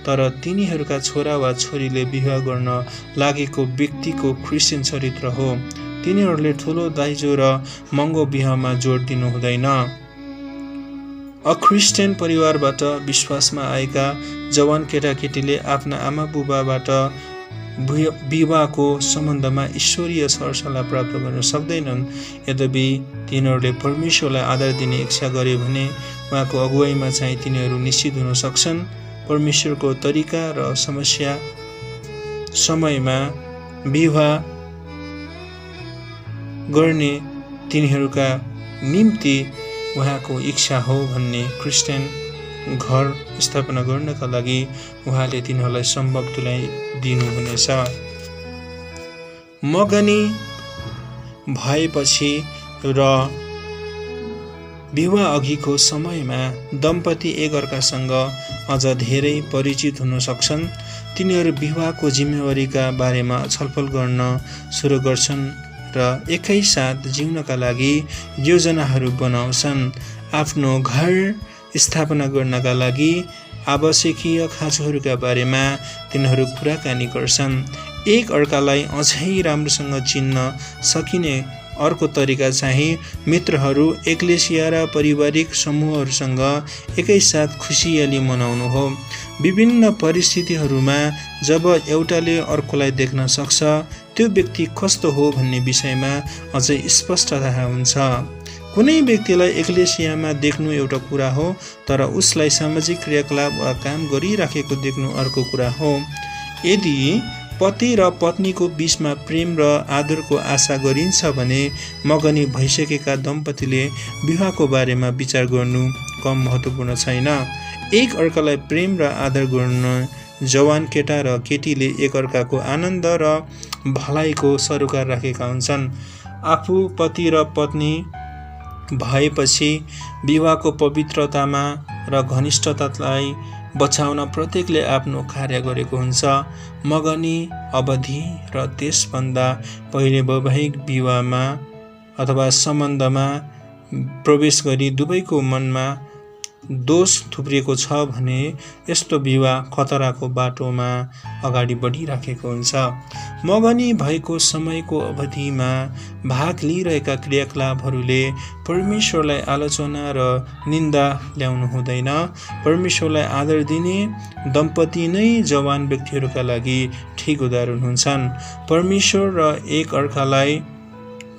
Speaker 1: तर तिनीहरूका छोरा वा छोरीले विवाह गर्न लागेको व्यक्तिको क्रिस्चियन चरित्र हो। तिनीहरूले ठुलो दाइजो र महँगो विवाहमा जोड दिनु हुँदैन। अक्रिस्चियन परिवारबाट विश्वासमा आएका जवान केटाकेटीले आफ्ना आमा बुबाबाट विवाहको सम्बन्धमा ईश्वरीय सरसल्लाह प्राप्त गर्न सक्दैनन्। यद्यपि तिनीहरूले परमेश्वरलाई आदर दिने इच्छा गरे भने उहाँको अगुवाईमा चाहिँ तिनीहरू निश्चित हुन सक्छन्। परमेश्वरको तरिका र समस्या समयमा विवाह गर्ने तिनीहरूका निम्ति उहाँको इच्छा हो भन्ने क्रिस्चियन घर स्थापना गर्नका लागि उहाँले तिनीहरूलाई सम्भव तुल्याइदिनुहुनेछ। मगनी भएपछि र विवाह अघिको समयमा दम्पति एकअर्कासँग अझ धेरै परिचित हुन सक्छन्। तिनीहरू विवाहको जिम्मेवारीका बारेमा छलफल गर्न सुरु गर्छन् र एकैसाथ जिउनका लागि योजनाहरू बनाउँछन्। आफ्नो घर स्थापना गर्नका लागि आवश्यकीय खाँचोहरूका बारेमा तिनीहरू कुराकानी गर्छन्। एक अर्कालाई अझै राम्रोसँग चिन्न सकिने अर्को तरिका चाहिँ मित्रहरू, एक्लेसिया र पारिवारिक समूहहरूसँग एकैसाथ खुसियाली मनाउनु हो। विभिन्न परिस्थितिहरूमा जब एउटाले अर्कोलाई देख्न सक्छ, त्यो व्यक्ति कस्तो हो भन्ने विषयमा अझै स्पष्ट थाहा हुन्छ। कुनै व्यक्तिलाई एक्लेसियामा देख्नु एउटा कुरा हो, तर उसलाई सामाजिक क्रियाकलाप वा काम गरिराखेको देख्नु अर्को कुरा हो। यदि पति र पत्नीको बीचमा प्रेम र आदरको आशा गरिन्छ भने मगनी भइसकेका दम्पतिले विवाहको बारेमा विचार गर्नु कम महत्त्वपूर्ण छैन। एक अर्कालाई प्रेम र आदर गर्न जवान केटा र केटीले एकअर्काको आनन्द र भलाइको सरोकार राखेका हुन्छन्। आफू पति र पत्नी भएपछि विवाहको पवित्रतामा र घनिष्ठतालाई बचाउन प्रत्येकले आफ्नो कार्य गरेको हुन्छ। मगनी अवधि र त्यसभन्दा पहिले वैवाहिक विवाहमा अथवा सम्बन्धमा प्रवेश गरी दुवैको मनमा दोष थुप्रिएको छ भने यस्तो विवाह खतराको बाटोमा अगाडि बढिराखेको हुन्छ। मगनी भएको समयको अवधिमा भाग लिइरहेका क्रियाकलापहरूले परमेश्वरलाई आलोचना र निन्दा ल्याउनु हुँदैन। परमेश्वरलाई आदर दिने दम्पति नै जवान व्यक्तिहरूका लागि ठिक उदाहरण हुन्छन्। परमेश्वर र एक अर्कालाई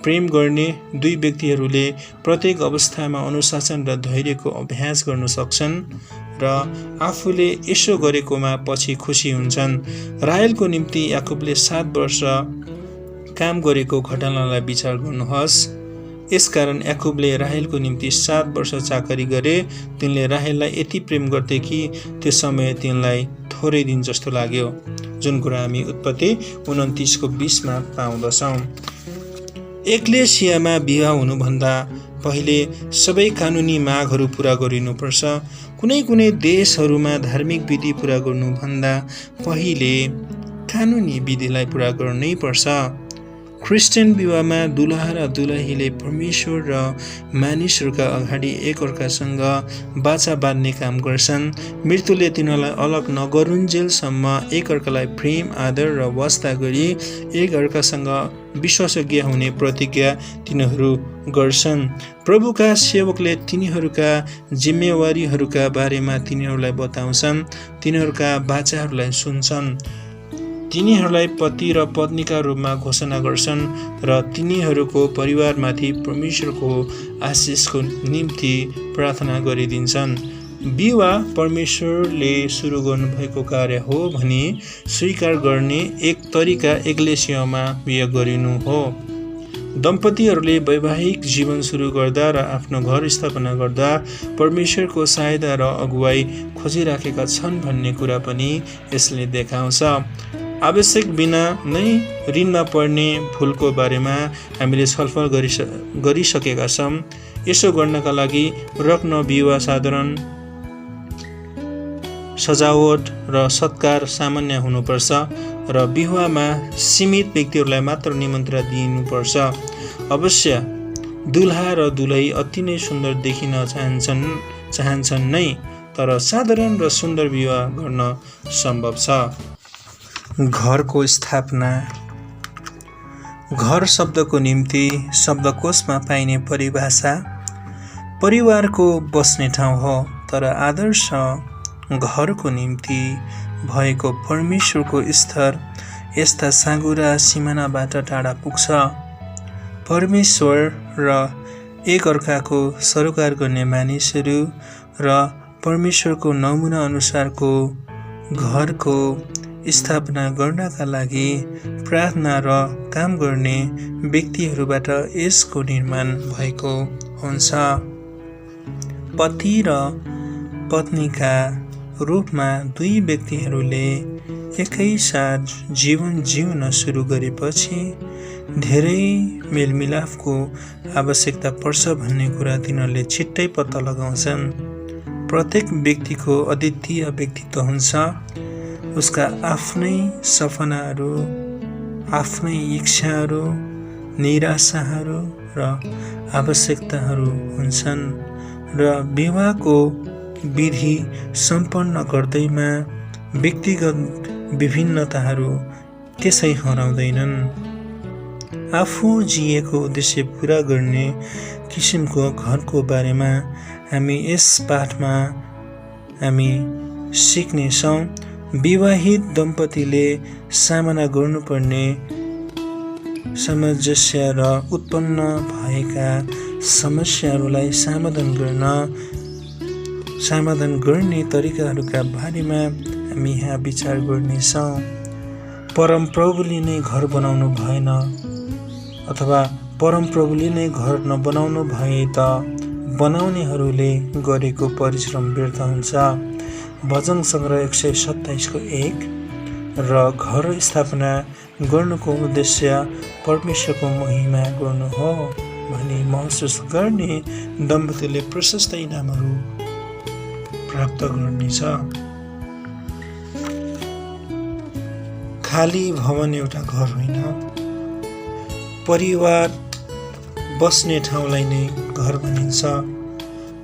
Speaker 1: प्रेम गर्ने दुई व्यक्तिहरूले प्रत्येक अवस्थामा अनुशासन र धैर्यको अभ्यास गर्न सक्छन् र आफूले यसो गरेकोमा पछि खुसी हुन्छन्। राहेलको निम्ति याकुबले 7 वर्ष काम गरेको घटनालाई विचार गर्नुहोस्। यसकारण याकुबले राहेलको निम्ति 7 वर्ष चाकरी गरे। तिनले राहेललाई यति प्रेम गर्थे कि त्यो समय तिनलाई थोरै दिन जस्तो लाग्यो, जुन कुरा हामी उत्पत्ति 29:20 मा पाउँदछौँ। एक्लेसियामा विवाह हुनुभन्दा पहिले सबै कानुनी मागहरू पूरा गरिनुपर्छ। कुनै कुनै देशहरूमा धार्मिक विधि पूरा गर्नुभन्दा पहिले कानुनी विधिलाई पूरा गर्नै पर्छ। क्रिस्चियन विवाहमा दुलहा र दुलहीले परमेश्वर र मानिसहरूका अगाडि एकअर्कासँग बाचा बाँध्ने काम गर्छन्। मृत्युले तिनीहरूलाई अलग नगरुन्जेलसम्म एकअर्कालाई प्रेम, आदर र वास्ता गरी एकअर्कासँग विश्वासयोग्य हुने प्रतिज्ञा तिनीहरू गर्छन्। प्रभुका सेवकले तिनीहरूका जिम्मेवारीहरूका बारेमा तिनीहरूलाई बताउँछन्, तिनीहरूका बाचाहरूलाई सुन्छन्, तिनीहरूलाई पति र पत्नीका रूपमा घोषणा गर्छन् र तिनीहरूको परिवारमाथि परमेश्वरको आशिषको निम्ति प्रार्थना गरिदिन्छन्। विवाह परमेश्वरले सुरु गर्नुभएको कार्य हो भनी स्वीकार गर्ने एक तरिका एक्लेसियामा विवाह गरिनु हो। दम्पतिहरूले वैवाहिक जीवन सुरु गर्दा र आफ्नो घर स्थापना गर्दा परमेश्वरको सहायता र अगुवाई खोजिराखेका छन् भन्ने कुरा पनि यसले देखाउँछ। आवश्यक बिना नै ऋणमा पर्ने भुलको बारेमा हामीले छलफल गरिसकेका छौँ। यसो गर्नका लागि रत्न विवाह साधारण सजावट र सत्कार सामान्य हुनुपर्छ र विवाहमा सीमित व्यक्तिहरूलाई मात्र निमन्त्रण दिनुपर्छ। अवश्य दुलहा र दुलही अति नै सुन्दर देखिन चाहन्छन् नै, तर साधारण र सुन्दर विवाह गर्न सम्भव छ। घरको स्थापना। घर शब्दको निम्ति शब्दकोशमा पाइने परिभाषा परिवारको बस्ने ठाउँ हो, तर आदर्श घरको निम्ति भएको परमेश्वरको स्तर यस्ता साँघुरा सिमानाबाट टाढा पुग्छ। परमेश्वर र एक अर्काको सरोकार गर्ने मानिसहरू र परमेश्वरको नमुना अनुसारको घरको स्थापना गर्नका लागि प्रार्थना र काम गर्ने व्यक्तिहरूबाट यसको निर्माण भएको हुन्छ। पति र पत्नीका रूपमा दुई व्यक्तिहरूले एकैसाथ जीवन जिउन सुरु गरेपछि धेरै मेलमिलापको आवश्यकता पर्छ भन्ने कुरा तिनीहरूले छिट्टै पत्ता लगाउँछन्। प्रत्येक व्यक्तिको अद्वितीय व्यक्तित्व हुन्छ। उसका आफ्नै सपनाहरू, आफ्नै इच्छाहरू, निराशाहरू र आवश्यकताहरू हुन्छन् र विवाहको विधि सम्पन्न गर्दैमा व्यक्तिगत विभिन्नताहरू त्यसै हराउँदैनन्। आफू जिएको उद्देश्य पूरा गर्ने किसिमको घरको बारेमा हामी यस पाठमा हामी सिक्नेछौँ। विवाहित दम्पतिले सामना गर्नुपर्ने सामञ्जस्य र उत्पन्न भएका समस्याहरूलाई समाधान गर्ने तरिकाहरूका बारेमा हामी यहाँ विचार गर्नेछौँ। परमप्रभुले नै घर बनाउनु भएन अथवा परमप्रभुले नै घर नबनाउनु भए त बनाउनेहरूले गरेको परिश्रम व्यर्थ हुन्छ। भजन सङ्ग्रह 127:1 र घर स्थापना गर्नुको उद्देश्य परमेश्वरको महिमा गर्नु हो भनी महसुस गर्ने दम्पतिले प्रशस्त इनामहरू प्राप्त गर्नेछ। खाली भवन एउटा घर होइन, परिवार बस्ने ठाउँलाई नै घर भनिन्छ।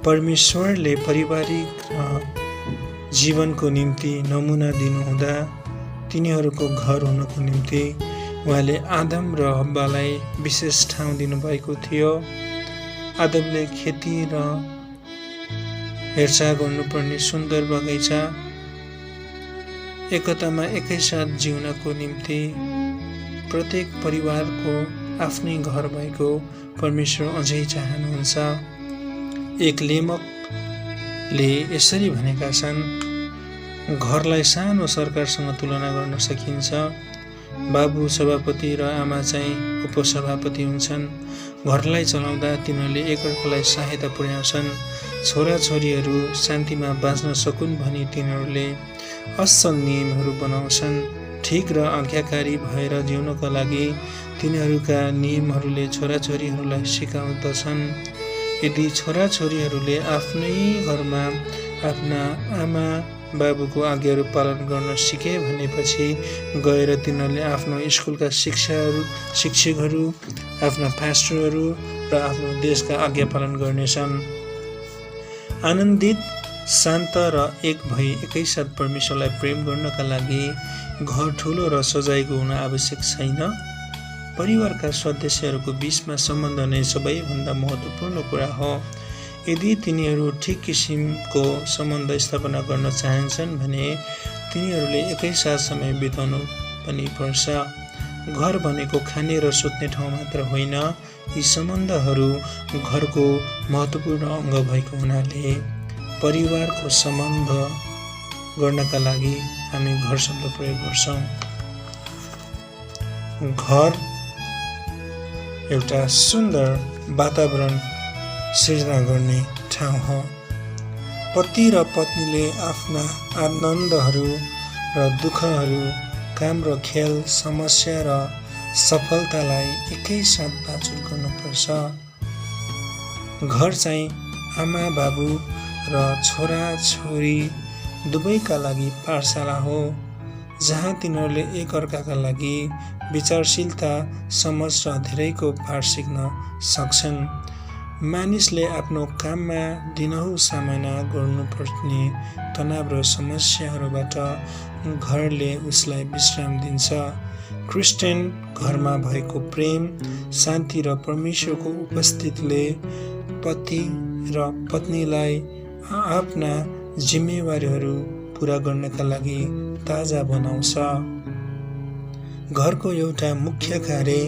Speaker 1: परमेश्वरले पारिवारिक जीवनको निम्ति नमुना दिनुहुँदा तिनीहरूको घर हुनको निम्ति उहाँले आदम र हब्बालाई विशेष ठाउँ दिनुभएको थियो। आदमले खेती र हेरचाह गर्नुपर्ने सुन्दर बगैँचा, एकतामा एकैसाथ जिउनको निम्ति प्रत्येक परिवारको आफ्नै घर भएको परमेश्वर अझै चाहनुहुन्छ। एक लेखकले यसरी भनेका छन्, घरलाई सानो सरकारसँग तुलना गर्न सकिन्छ। बाबु सभापति र आमा चाहिँ उपसभापति हुन्छन्। घरलाई चलाउँदा तिनीहरूले एकअर्कालाई सहायता पुर्याउँछन्। छोराछोरीहरू शान्तिमा बाँच्न सकुन् भनी तिनीहरूले असल नियमहरू बनाउँछन्। ठिक र आज्ञाकारी भएर जिउनका लागि तिनीहरूका नियमहरूले छोराछोरीहरूलाई सिकाउँदछन्। यदि छोराछोरीहरूले आफ्नै घरमा आफ्ना आमा बाबुको आज्ञाहरू पालन गर्न सिके भनेपछि गएर तिनीहरूले आफ्नो स्कुलका शिक्षकहरू, आफ्ना पास्टरहरू र आफ्नो देशका आज्ञा पालन गर्नेछन्। आनन्दित, शान्त र एक भई एकैसाथ परमेश्वरलाई प्रेम गर्नका लागि घर ठुलो र सजाएको हुन आवश्यक छैन। परिवारका सदस्यहरूको बीचमा सम्बन्ध नै सबैभन्दा महत्त्वपूर्ण कुरा हो। यदि तिनीहरू ठिक किसिमको सम्बन्ध स्थापना गर्न चाहन्छन् भने तिनीहरूले एकैसाथ समय बिताउनु पनि पर्छ। घर भनेको खाने र सुत्ने ठाउँ मात्र होइन। यी सम्बन्धहरू घरको महत्त्वपूर्ण अङ्ग भएको हुनाले परिवारको सम्बन्ध गर्नका लागि हामी घर शब्द प्रयोग गर्छौँ। घर एउटा सुन्दर वातावरण सृजना गर्ने ठाउँ हो। पति र पत्नीले आफ्ना आनन्दहरू र दुःखहरू, काम र खेल, समस्या र सफलतालाई एकैसाथ बाँडचुँड गर्नुपर्छ। घर चाहिँ आमा बाबु र छोरा छोरी दुवैका लागि पाठशाला हो, जहाँ तिनीहरूले एकअर्काका लागि विचारशीलता, समझ र धेरैको पाठ सिक्न सक्छन्। मानिसले आफ्नो काममा दिनहुँ सामना गर्नुपर्ने तनाव र समस्याहरूबाट घरले उसलाई विश्राम दिन्छ। क्रिस्चियन घरमा भएको प्रेम, शान्ति र परमेश्वरको उपस्थितिले पति र पत्नीलाई आफ्ना जिम्मेवारीहरू पुरा गर्नका लागि ताजा बनाउँछ। घरको एउटा मुख्य कार्य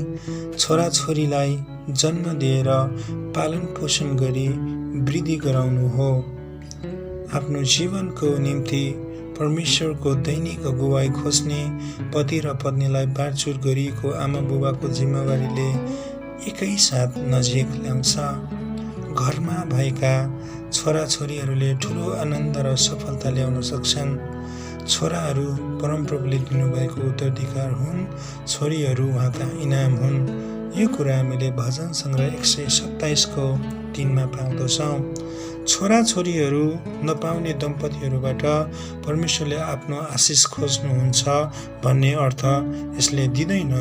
Speaker 1: छोराछोरीलाई जन्म दिएर पालन पोषण गरी वृद्धि गराउनु हो। आफ्नो जीवनको निम्ति परमेश्वरको दैनिक अगुवाई खोज्ने पति र पत्नीलाई बाँडचुँड गरिएको आमा बुबाको जिम्मेवारीले एकैसाथ नजिक ल्याउँछ। घरमा भएका छोराछोरीहरूले ठुलो आनन्द र सफलता ल्याउन सक्छन्। छोराहरू परमप्रभुले दिनुभएको उत्तराधिकार हुन्, छोरीहरू उहाँका इनाम हुन्। यो कुरा हामीले भजन सङ्ग्रह 127 3 पाउँदछौँ। छोराछोरीहरू नपाउने दम्पतिहरूबाट परमेश्वरले आफ्नो आशिष खोज्नुहुन्छ भन्ने अर्थ यसले दिँदैन।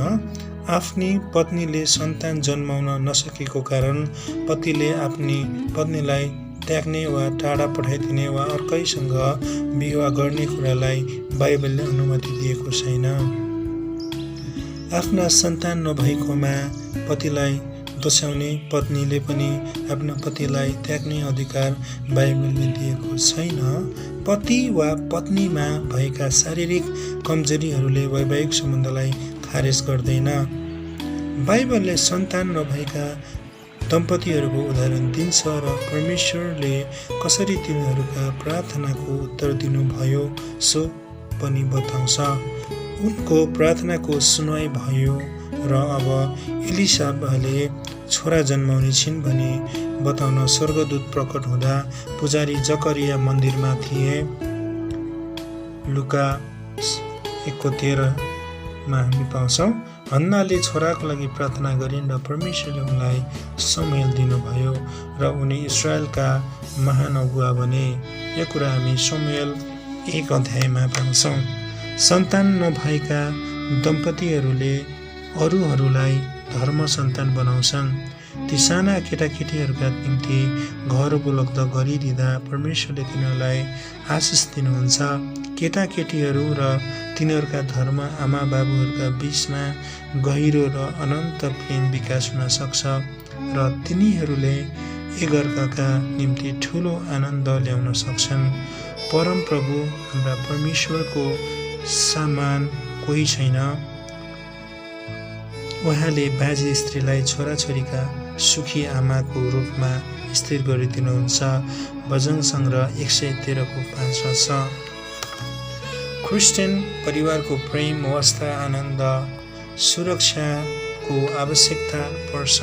Speaker 1: आफ्नी पत्नीले सन्तान जन्माउन नसकेको कारण पतिले आफ्नी पत्नीलाई त्याग्ने वा टाढा पठाइदिने वा अर्कैसँग विवाह गर्ने कुरालाई बाइबलले अनुमति दिएको छैन। आफ्ना सन्तान नभएकोमा पतिलाई दोस्याउने पत्नीले पनि आफ्ना पतिलाई त्याग्ने अधिकार बाइबलले दिएको छैन। पति वा पत्नीमा भएका शारीरिक कमजोरीहरूले वैवाहिक सम्बन्धलाई खारेज गर्दैन। बाइबलले सन्तान नभएका दम्पतिहरूको उदाहरण दिन्छ र परमेश्वरले कसरी तिनीहरूका प्रार्थनाको उत्तर दिनुभयो सो पनि बताउँछ। उनको प्रार्थनाको सुनवाई भयो र अब एलिसाबाले छोरा जन्माउने छिन् भनी बताउन स्वर्गदूत प्रकट हुँदा पुजारी जकरिया मन्दिरमा थिए। लुका 1:13 हामी पाउँछौँ। हन्नाले छोराको लागि प्रार्थना गरिन् र परमेश्वरले उनलाई समुएल दिनुभयो र उनी इस्राएलका महान अगुवा बने। यो कुरा हामी समुएल 1 अध्यायमा पाउँछौँ। सन्तान नभएका दम्पतिहरूले अरूहरूलाई धर्म सन्तान बनाउँछन्। ती साना केटाकेटीहरूका निम्ति घर उपलब्ध गरिदिँदा परमेश्वरले तिनीहरूलाई आशिष दिनुहुन्छ। केटाकेटीहरू र तिनीहरूका धर्म आमा बाबुहरूका बीचमा गहिरो र अनन्त प्रेम विकास हुन सक्छ र तिनीहरूले एकअर्काका निम्ति ठुलो आनन्द ल्याउन सक्छन्। परमप्रभु हाम्रा परमेश्वरको समान कोही छैन। उहाँले बाजे स्त्रीलाई छोराछोरीका सुखी आमाको रूपमा स्थिर गरिदिनुहुन्छ। भजन सङ्ग्रह 113 को 5 छ। क्रिस्चियन परिवारको प्रेम, वास्ता, आनन्द, सुरक्षाको आवश्यकता पर्छ।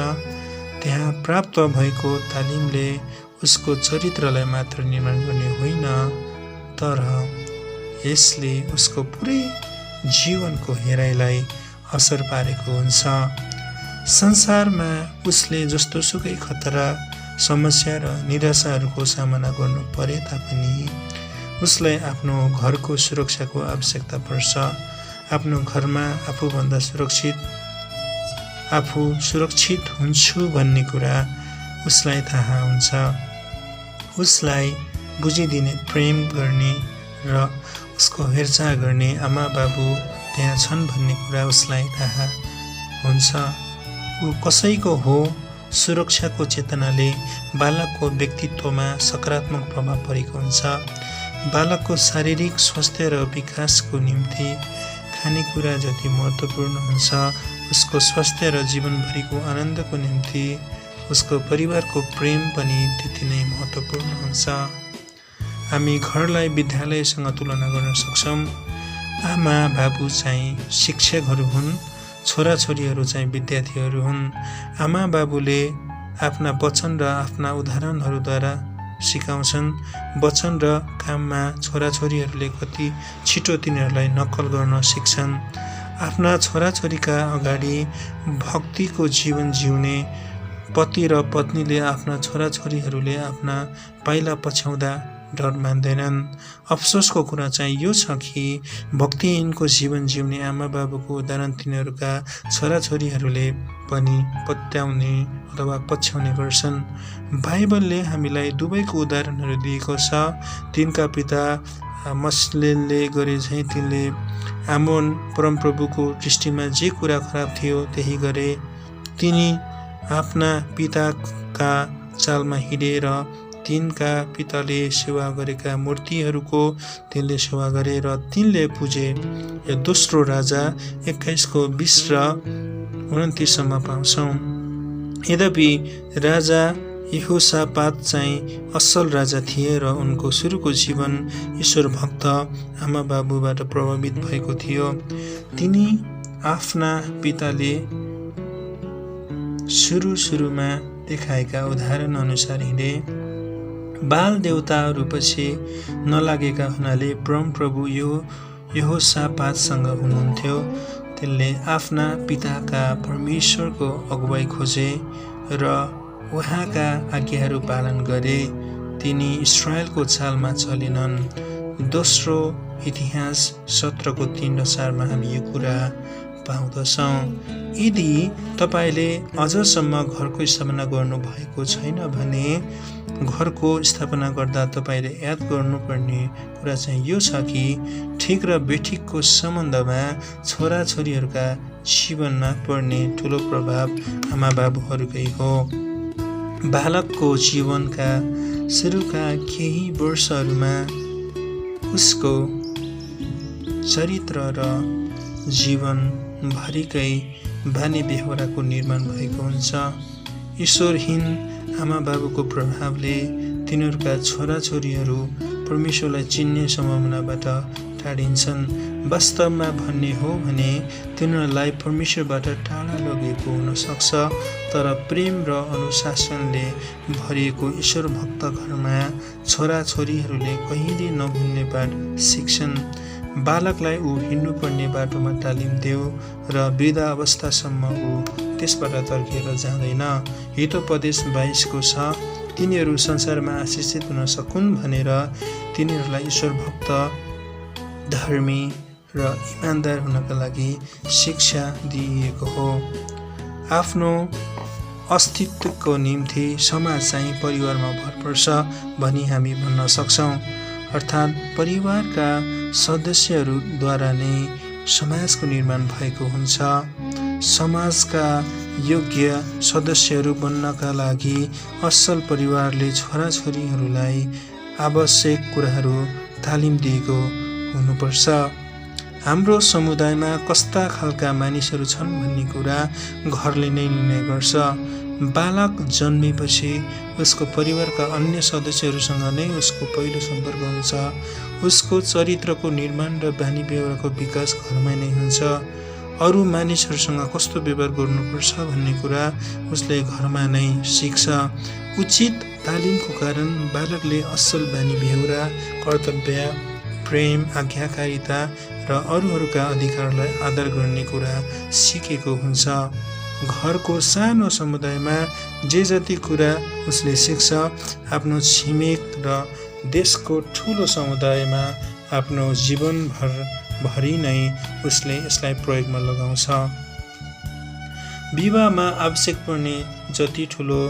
Speaker 1: त्यहाँ प्राप्त भएको तालिमले उसको चरित्रलाई मात्र निर्माण गर्ने होइन, तर यसले उसको पुरै जीवनको हेराइलाई असर पारेको हुन्छ। संसारमा उसले जस्तोसुकै खतरा, समस्या र निराशाहरूको सामना गर्नु परे तापनि उसलाई आफ्नो घरको सुरक्षाको आवश्यकता पर्छ। आफ्नो घरमा आफू सुरक्षित हुन्छु भन्ने कुरा उसलाई थाहा हुन्छ। उसलाई बुझिदिने, प्रेम गर्ने र उसको हेरचाह गर्ने आमा बाबु त्यहाँ छन् भन्ने कुरा उसलाई थाहा हुन्छ। ऊ कसैको हो। सुरक्षाको चेतनाले बालकको व्यक्तित्वमा सकारात्मक प्रभाव परेको हुन्छ। बालकको शारीरिक स्वास्थ्य र विकासको निम्ति खानेकुरा जति महत्त्वपूर्ण हुन्छ, उसको स्वास्थ्य र जीवनभरिको आनन्दको निम्ति उसको परिवारको प्रेम पनि त्यति नै महत्त्वपूर्ण हुन्छ। हामी घरलाई विद्यालयसँग तुलना गर्न सक्छौँ। आमा बाबु चाहिँ शिक्षकहरू हुन्, छोराछोरीहरू चाहिँ विद्यार्थीहरू हुन्। आमा बाबुले आफ्ना वचन र आफ्ना उदाहरणहरूद्वारा सिकाउँछन्। वचन र काममा छोराछोरीहरूले कति छिटो तिनीहरूलाई नक्कल गर्न सिक्छन्। आफ्ना छोराछोरीका अगाडि भक्तिको जीवन जिउने पति र पत्नीले आफ्ना छोराछोरीहरूले आफ्ना पाइला पछ्याउँदा डर मान्दैनन्। अफसोसको कुरा चाहिँ यो छ कि भक्तिहीनको जीवन जिउने आमा बाबुको उदाहरण तिनीहरूका छोराछोरीहरूले पनि पत्याउने अथवा पछ्याउने गर्छन्। बाइबलले हामीलाई दुवैको उदाहरणहरू दिएको छ। तिनका पिता मसलेलले गरे झैँ तिनले आमोन परमप्रभुको दृष्टिमा जे कुरा खराब थियो त्यही गरे। तिनी आफ्ना पिताका चालमा हिँडेर तिनका पिताले सेवा गरेका मूर्तिहरूको तिनले सेवा गरे र तिनले पुजे। यो दोस्रो राजा 21:20 र 29 पाउँछौँ। यद्यपि राजा यहोसापात चाहिँ असल राजा थिए र उनको सुरुको जीवन ईश्वर भक्त आमा बाबुबाट प्रभावित भएको थियो। तिनी आफ्ना पिताले सुरुमा देखाएका उदाहरण अनुसार हिँडे। बाल देवताहरू पछि नलागेका हुनाले परमप्रभु यहोसापातसँग हुनुहुन्थ्यो। तिनले आफ्ना पिताका परमेश्वरको अगुवाई खोजे र उहाँका आज्ञाहरू पालन गरे। तिनी इस्राएलको चालमा चलेनन्। दोस्रो इतिहास 17:3 र 4 हामी यो कुरा पाउँदछौँ। यदि तपाईँले अझसम्म घरको स्थापना गर्नुभएको छैन भने घरको स्थापना गर्दा तपाईँले याद गर्नुपर्ने कुरा चाहिँ यो छ कि ठिक र बेठिकको सम्बन्धमा छोराछोरीहरूका जीवनमा पर्ने ठुलो प्रभाव आमा बाबुहरूकै हो। बालकको जीवनका सुरुका केही वर्षहरूमा उसको चरित्र र जीवनभरिकै बानी बेहोराको निर्माण भएको हुन्छ। ईश्वरहीन आमा बाबुको प्रभावले तिनीहरूका छोराछोरीहरू परमेश्वरलाई चिन्ने सम्भावनाबाट टाढिन्छन्। वास्तवमा भन्ने हो भने तिनीहरूलाई परमेश्वरबाट टाढा लगेको हुनसक्छ, तर प्रेम र अनुशासनले भरिएको ईश्वर भक्त घरमा छोराछोरीहरूले कहिले नभुल्ने पाठ सिक्छन्। बालकलाई ऊ हिँड्नुपर्ने बाटोमा तालिम देऊ र वृद्ध अवस्थासम्म ऊ त्यसबाट तर्किएर जाँदैन। हितोपदेश 22 को छ, तिनीहरू संसारमा आशिषित हुन सकुन् भनेर तिनीहरूलाई ईश्वर भक्त, धर्मी र इमान्दार हुनका लागि शिक्षा दिइएको हो। आफ्नो अस्तित्वको निम्ति समाज चाहिँ परिवारमा भर पर्छ भनी हामी भन्न सक्छौँ। अर्थात् परिवारका सदस्यहरूद्वारा नै समाजको निर्माण भएको हुन्छ। समाजका योग्य सदस्यहरू बन्नका लागि असल परिवारले छोराछोरीहरूलाई आवश्यक कुराहरू तालिम दिएको हुनुपर्छ। हाम्रो समुदायमा कस्ता खालका मानिसहरू छन् भन्ने कुरा घरले नै निर्णय गर्छ। बालक जन्मेपछि उसको परिवारका अन्य सदस्यहरूसँग नै उसको पहिलो सम्पर्क हुन्छ। उसको चरित्रको निर्माण र बानी व्यवहारको विकास घरमै नै हुन्छ। अरू मानिसहरूसँग कस्तो व्यवहार गर्नुपर्छ भन्ने कुरा उसले घरमा नै सिक्छ। उचित तालिमको कारण बालकले असल बानी व्यवहार, कर्तव्य, प्रेम, आज्ञाकारिता र अरूहरूका अधिकारलाई आदर गर्ने कुरा सिकेको हुन्छ। घरको सानो समुदायमा जे जति कुरा उसले सिक्छ, आफ्नो छिमेक र देशको ठुलो समुदायमा आफ्नो जीवनभरि नै उसले यसलाई प्रयोगमा लगाउँछ। विवाहमा आवश्यक पर्ने जति ठुलो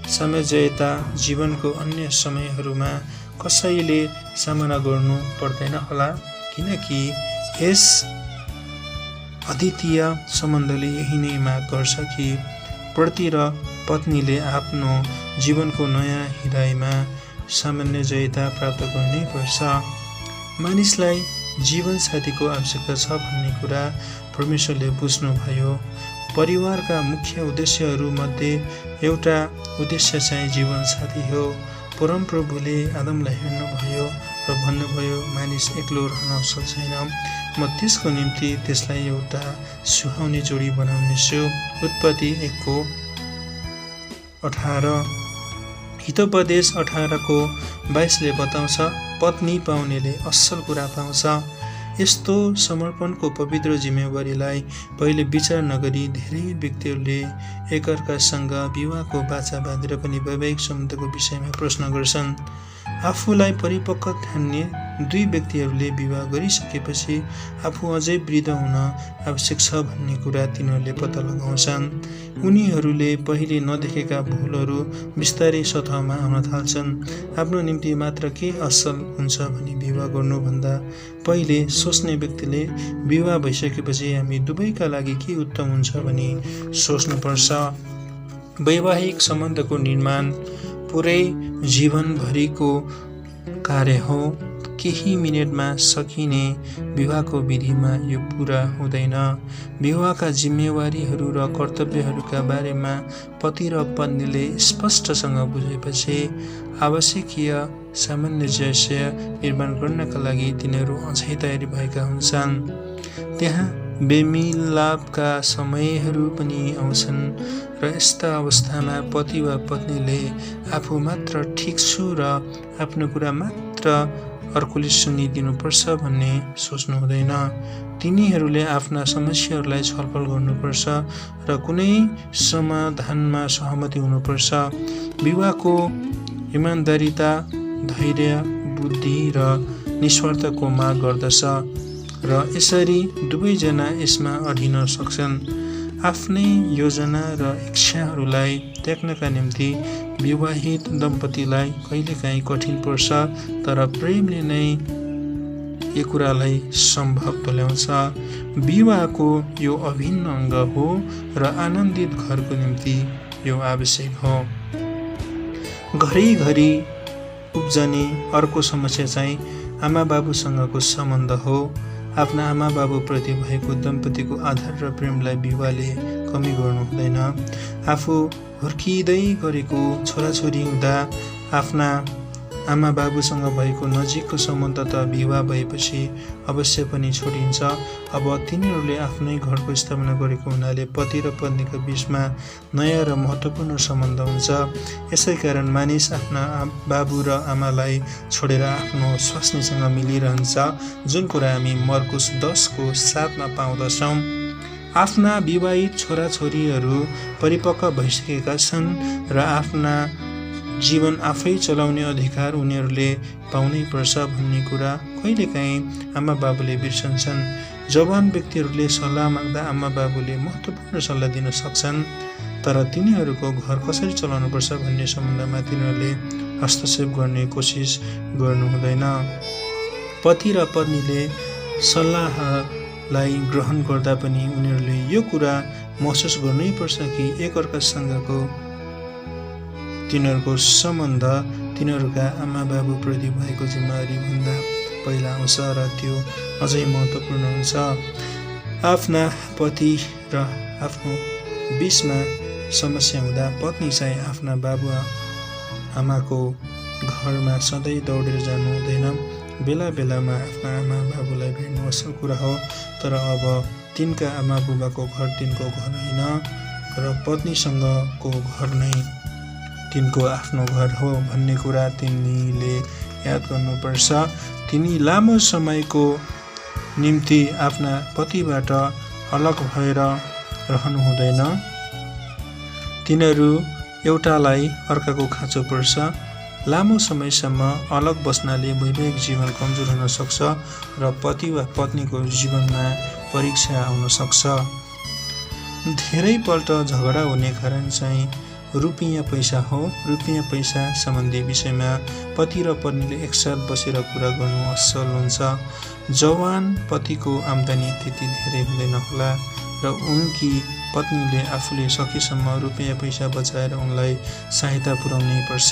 Speaker 1: समझौता जीवनको अन्य समयहरूमा कसैले सामना गर्नु पर्दैन होला, किनकि यस अद्वितीय सम्बन्धले यही नै माग गर्छ कि पति र पत्नीले आफ्नो जीवनको नयाँ हिराइमा सामञ्जस्यता प्राप्त गर्नै पर्छ। मानिसलाई जीवनसाथीको आवश्यकता छ भन्ने कुरा परमेश्वरले बुझ्नुभयो। परिवारका मुख्य उद्देश्यहरूमध्ये एउटा उद्देश्य चाहिँ जीवनसाथी हो। परमप्रभुले आदमलाई हेर्नुभयो र भन्नुभयो, मानिस एक्लो रहन सक्दैन, म त्यसको निम्ति त्यसलाई एउटा सुहाउने जोडी बनाउनेछु। उत्पत्ति 1:18। हितोपदेश 18:22ले बताउँछ, पत्नी पाउनेले असल कुरा पाउँछ। यस्तो समर्पणको पवित्र जिम्मेवारीलाई पहिले विचार नगरी धेरै व्यक्तिहरूले एकअर्कासँग विवाहको बाचा बाँधेर पनि वैवाहिक सम्बन्धको विषयमा प्रश्न गर्छन्। आफूलाई परिपक्व ठान्ने दुई व्यक्तिहरूले विवाह गरिसकेपछि आफू अझै वृद्ध हुन आवश्यक छ भन्ने कुरा तिनीहरूले पत्ता लगाउँछन्। उनीहरूले पहिले नदेखेका भुलहरू बिस्तारै सतहमा आउन थाल्छन्। आफ्नो निम्ति मात्र के असल हुन्छ भनी विवाह गर्नुभन्दा पहिले सोच्ने व्यक्तिले विवाह भइसकेपछि हामी दुवैका लागि के उत्तम हुन्छ भनी सोच्नुपर्छ। वैवाहिक सम्बन्धको निर्माण पुरै जीवनभरिको कार्य हो। केही मिनेटमा सकिने विवाहको विधिमा यो पूरा हुँदैन। विवाहका जिम्मेवारीहरू र कर्तव्यहरूका बारेमा पति र पत्नीले स्पष्टसँग बुझेपछि आवश्यकीय सामञ्जस्य निर्माण गर्नका लागि तिनीहरू अझै तयारी भएका हुन्छन्। त्यहाँ बेमिलापका समयहरू पनि आउँछन् र यस्ता अवस्थामा पति वा पत्नीले आफू मात्र ठिक छु र आफ्नो कुरा मात्र अर्कोले सुनिदिनुपर्छ भन्ने सोच्नु हुँदैन। तिनीहरूले आफ्ना समस्याहरूलाई छलफल गर्नुपर्छ र कुनै समाधानमा सहमति हुनुपर्छ। विवाहको इमान्दारिता, धैर्य, बुद्धि र निस्वार्थको माग गर्दछ र यसरी दुवैजना यसमा अडिन सक्छन्। आफ्नै योजना र इच्छाहरूलाई त्याग्नका निम्ति विवाहित दम्पतिलाई कहिलेकाहीँ कठिन पर्छ, तर प्रेमले नै यो कुरालाई सम्भव तुल्याउँछ। विवाहको यो अभिन्न अङ्ग हो र आनन्दित घरको निम्ति यो आवश्यक हो। घरिघरि उब्जने अर्को समस्या चाहिँ आमा बाबुसँगको सम्बन्ध हो। आफ्ना आमा बाबुप्रति भएको दम्पतिको आदर र प्रेमलाई विवाहले कमी गर्नु हुँदैन। आफू हुर्किँदै गरेको छोराछोरी हुँदा आफ्ना आमा बाबुसँग भएको नजिकको सम्बन्ध त विवाह भएपछि अवश्य पनि छोडिन्छ। अब तिनीहरूले आफ्नै घरको स्थापना गरेको हुनाले पति र पत्नीको बीचमा नयाँ र महत्त्वपूर्ण सम्बन्ध हुन्छ। यसै कारण मानिस आफ्ना बाबु र आमालाई छोडेर आफ्नो स्वास्नीसँग मिलिरहन्छ, जुन कुरा हामी मर्कुस 10 7 पाउँदछौँ। आफ्ना विवाहित छोराछोरीहरू परिपक्व भइसकेका छन् र आफ्ना जीवन आफै चलाउने अधिकार उनीहरूले पाउनै पर्छ भन्ने कुरा कहिलेकाहीँ आमा बाबुले बिर्सन्छन्। जवान व्यक्तिहरूले सल्लाह माग्दा आमा बाबुले महत्त्वपूर्ण सल्लाह दिन सक्छन्, तर तिनीहरूको घर कसरी चलाउनुपर्छ भन्ने सम्बन्धमा तिनीहरूले हस्तक्षेप गर्ने कोसिस गर्नु हुँदैन। पति र पत्नीले सल्लाहलाई ग्रहण गर्दा पनि उनीहरूले यो कुरा महसुस गर्नै पर्छ कि एकअर्कासँगको तिनीहरूको सम्बन्ध तिनीहरूका आमा बाबुप्रति भएको जिम्मेवारी भन्दा पहिला आउँछ र त्यो अझै महत्त्वपूर्ण हुन्छ। आफ्ना पति र आफ्नो बीचमा समस्या हुँदा पत्नी चाहिँ आफ्ना बाबु आमाको घरमा सधैँ दौडेर जानु हुँदैन। बेला बेलामा आफ्ना आमा बाबुलाई भेट्नु असल कुरा हो, तर अब तिनका आमा बुबाको घर तिनको घर होइन र पत्नीसँगको घर नै तिनको आफ्नो घर हो भन्ने कुरा तिनीले याद गर्नुपर्छ। तिनी लामो समयको निम्ति आफ्ना पतिबाट अलग भएर रहनु हुँदैन। तिनीहरू एउटालाई अर्काको खाँचो पर्छ। लामो समयसम्म अलग बस्नाले वैवाहिक जीवन कमजोर हुन सक्छ र पति वा पत्नीको जीवनमा परीक्षा आउन सक्छ। धेरैपल्ट झगडा हुने कारण चाहिँ रुपियाँ पैसा हो। रुपियाँ पैसा सम्बन्धी विषयमा पति र पत्नीले एकसाथ बसेर कुरा गर्नु असल हुन्छ। जवान पतिको आम्दानी त्यति धेरै हुँदैन होला र उनकी पत्नीले आफूले सकेसम्म रुपियाँ पैसा बचाएर उनलाई सहायता पुर्याउनै पर्छ।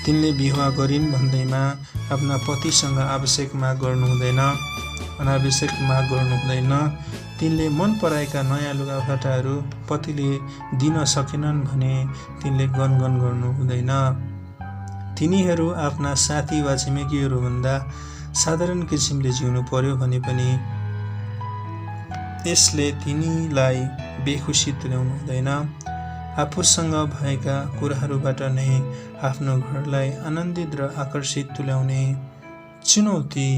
Speaker 1: तिनले विवाह गरिन् भन्दैमा आफ्ना पतिसँग आवश्यक माग गर्नु हुँदैन, अनावश्यक माग गर्नु हुँदैन। तिनले मन पराएका नयाँ लुगाफाटाहरू पतिले दिन सकेनन् भने तिनले गनगन गर्नु हुँदैन। तिनीहरू आफ्ना साथी वा छिमेकीहरूभन्दा साधारण किसिमले जिउनु पर्यो भने पनि यसले तिनीलाई बेखुसी तुल्याउनु हुँदैन। आफूसँग भएका कुराहरूबाट नै आफ्नो घरलाई आनन्दित र आकर्षित तुल्याउने चुनौती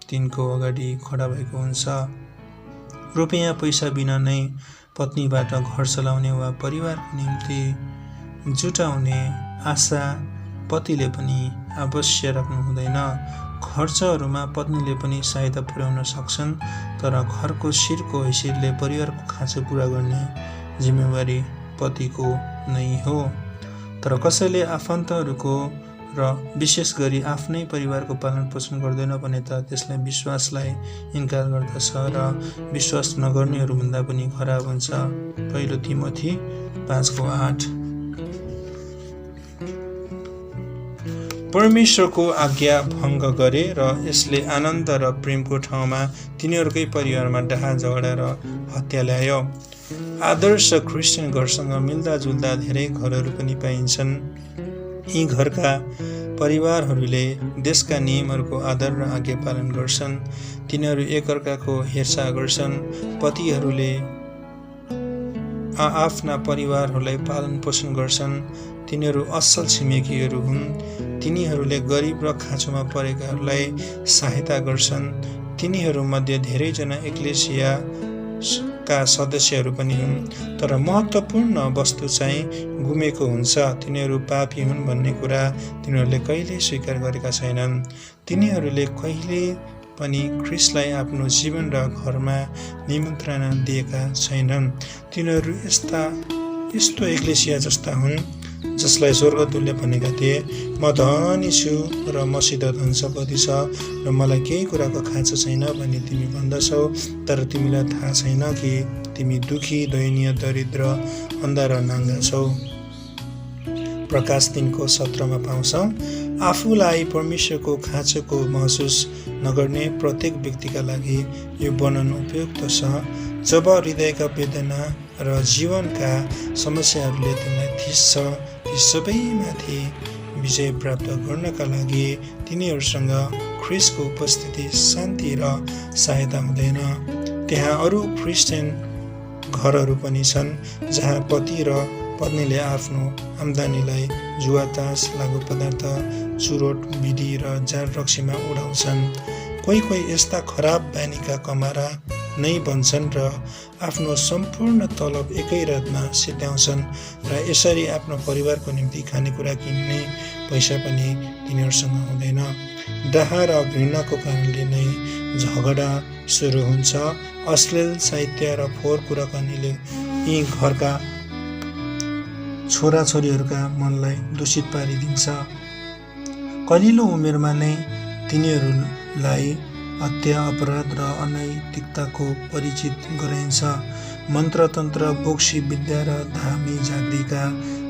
Speaker 1: तिनको अगाडि खडा भएको हुन्छ। रुपियाँ पैसा बिना नै पत्नीबाट घर चलाउने वा परिवारको निम्ति जुटाउने आशा पतिले पनि अवश्य राख्नु हुँदैन। खर्चहरूमा पत्नीले पनि सहायता पुर्याउन सक्छन्, तर घरको शिरको हैसियतले परिवारको खाँचो पुरा गर्ने जिम्मेवारी पतिको नै हो। तर कसैले आफन्तहरूको र विशेष गरी आफ्नै परिवारको पालन पोषण गर्दैन भने त त्यसलाई विश्वासलाई इन्कार गर्दछ र विश्वास नगर्नेहरूभन्दा पनि खराब हुन्छ। 1 तिमोथी 5:8। परमेश्वरको आज्ञा भङ्ग गरे र यसले आनन्द र प्रेमको ठाउँमा तिनीहरूकै परिवारमा डाहा झगडा र हत्या ल्यायो। आदर्श क्रिस्चियन घरसँग मिल्दाजुल्दा धेरै घरहरू पनि पाइन्छन्। यी घरका परिवारहरूले देशका नियमहरूको आदर र आज्ञा पालन गर्छन्। तिनीहरू एकअर्काको हेरचाह गर्छन्। पतिहरूले आफ्ना परिवारहरूलाई पालन पोषण गर्छन्। तिनीहरू असल छिमेकीहरू हुन्। तिनीहरूले गरिब र खाँचोमा परेकाहरूलाई सहायता गर्छन्। तिनीहरूमध्ये धेरैजना एक्लेसियाका सदस्यहरू पनि हुन्। तर महत्त्वपूर्ण वस्तु चाहिँ गुमेको हुन्छ। तिनीहरू पापी हुन् भन्ने कुरा तिनीहरूले कहिल्यै स्वीकार गरेका छैनन्। तिनीहरूले कहिले पनि ख्रिस्टलाई आफ्नो जीवन र घरमा निमन्त्रणा दिएका छैनन्। तिनीहरू यस्तो एक्लेसिया जस्ता हुन् जसलाई स्वर्गदूतले भनेका थिए, म धनी छु र मसित धन सम्पत्ति छ र मलाई केही कुराको खाँचो छैन भनी तिमी भन्दछौ, तर तिमीलाई थाहा छैन कि तिमी दुखी, दयनीय, दरिद्र, अन्धा र नाङ्गा छौ। प्रकाश 3:17 पाउँछौ। आफूलाई परमेश्वरको खाँचोको महसुस नगर्ने प्रत्येक व्यक्तिका लागि यो वर्णन उपयुक्त छ। जब हृदयका वेदना र जीवनका समस्याहरूले तिमीलाई थिच्छ, ती सबैमाथि विजय प्राप्त गर्नका लागि तिनीहरूसँग ख्रिस्टको उपस्थिति, शान्ति र सहायता हुँदैन। त्यहाँ अरू क्रिस्चियन घरहरू पनि छन् जहाँ पति र पत्नीले आफ्नो आम्दानीलाई जुवातास, लागु पदार्थ, चुरोट, बिडी र जाँड रक्सीमा उडाउँछन्। कोही यस्ता खराब बानीका कमारा नै बन्छन् र आफ्नो सम्पूर्ण तलब एकै रातमा सिद्ध्याउँछन् र यसरी आफ्नो परिवारको निम्ति खानेकुरा किन्ने पैसा पनि तिनीहरूसँग हुँदैन। डाह र घृणाको कारणले नै झगडा सुरु हुन्छ। अश्लील साहित्य र फोहोर कुराकानीले यी घरका छोराछोरीहरूका मनलाई दूषित पारिदिन्छ। कलिलो उमेरमा नै तिनीहरूलाई हत्या, अपराध र अनैतिकताको परिचित गराइन्छ। मन्त्रतन्त्र, बोक्सी विद्या र धामी झाँक्रीका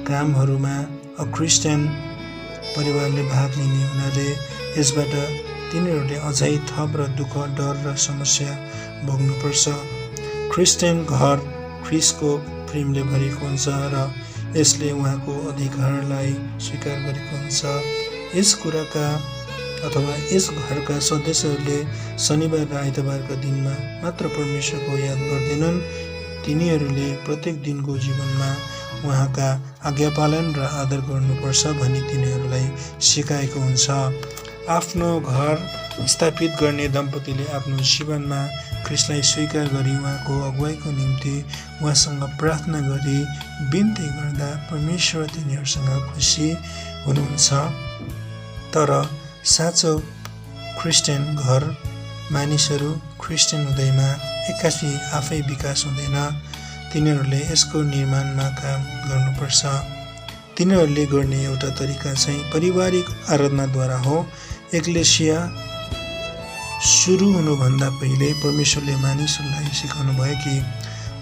Speaker 1: कामहरूमा अक्रिस्चियन परिवारले भाग लिने हुनाले यसबाट तिनीहरूले अझै थप र दुःख, डर र समस्या भोग्नुपर्छ। क्रिस्चियन घर ख्रिस्टको प्रेमले भरिएको हुन्छ र यसले उहाँको अधिकारलाई स्वीकार गरेको हुन्छ। यस घरका सदस्यहरूले शनिबार र आइतबारका दिनमा मात्र परमेश्वरको याद गर्दैनन्। तिनीहरूले प्रत्येक दिनको जीवनमा उहाँका आज्ञापालन र आदर गर्नुपर्छ भनी तिनीहरूलाई सिकाएको हुन्छ। आफ्नो घर स्थापित गर्ने दम्पतिले आफ्नो जीवनमा ख्रिस्टलाई स्वीकार गरी उहाँको अगुवाईको निम्ति उहाँसँग प्रार्थना गरी बिन्ती गर्दा परमेश्वर तिनीहरूसँग खुसी हुनुहुन्छ। तर साँचो क्रिस्चियन घर मानिसहरू क्रिस्चियन हुँदैमा एक्कासी आफै विकास हुँदैन। तिनीहरूले यसको निर्माणमा काम गर्नुपर्छ। तिनीहरूले गर्ने एउटा तरिका चाहिँ पारिवारिक आराधनाद्वारा हो। एक्लेसिया सुरु हुनुभन्दा पहिले परमेश्वरले मानिसहरूलाई सिकाउनु भयो कि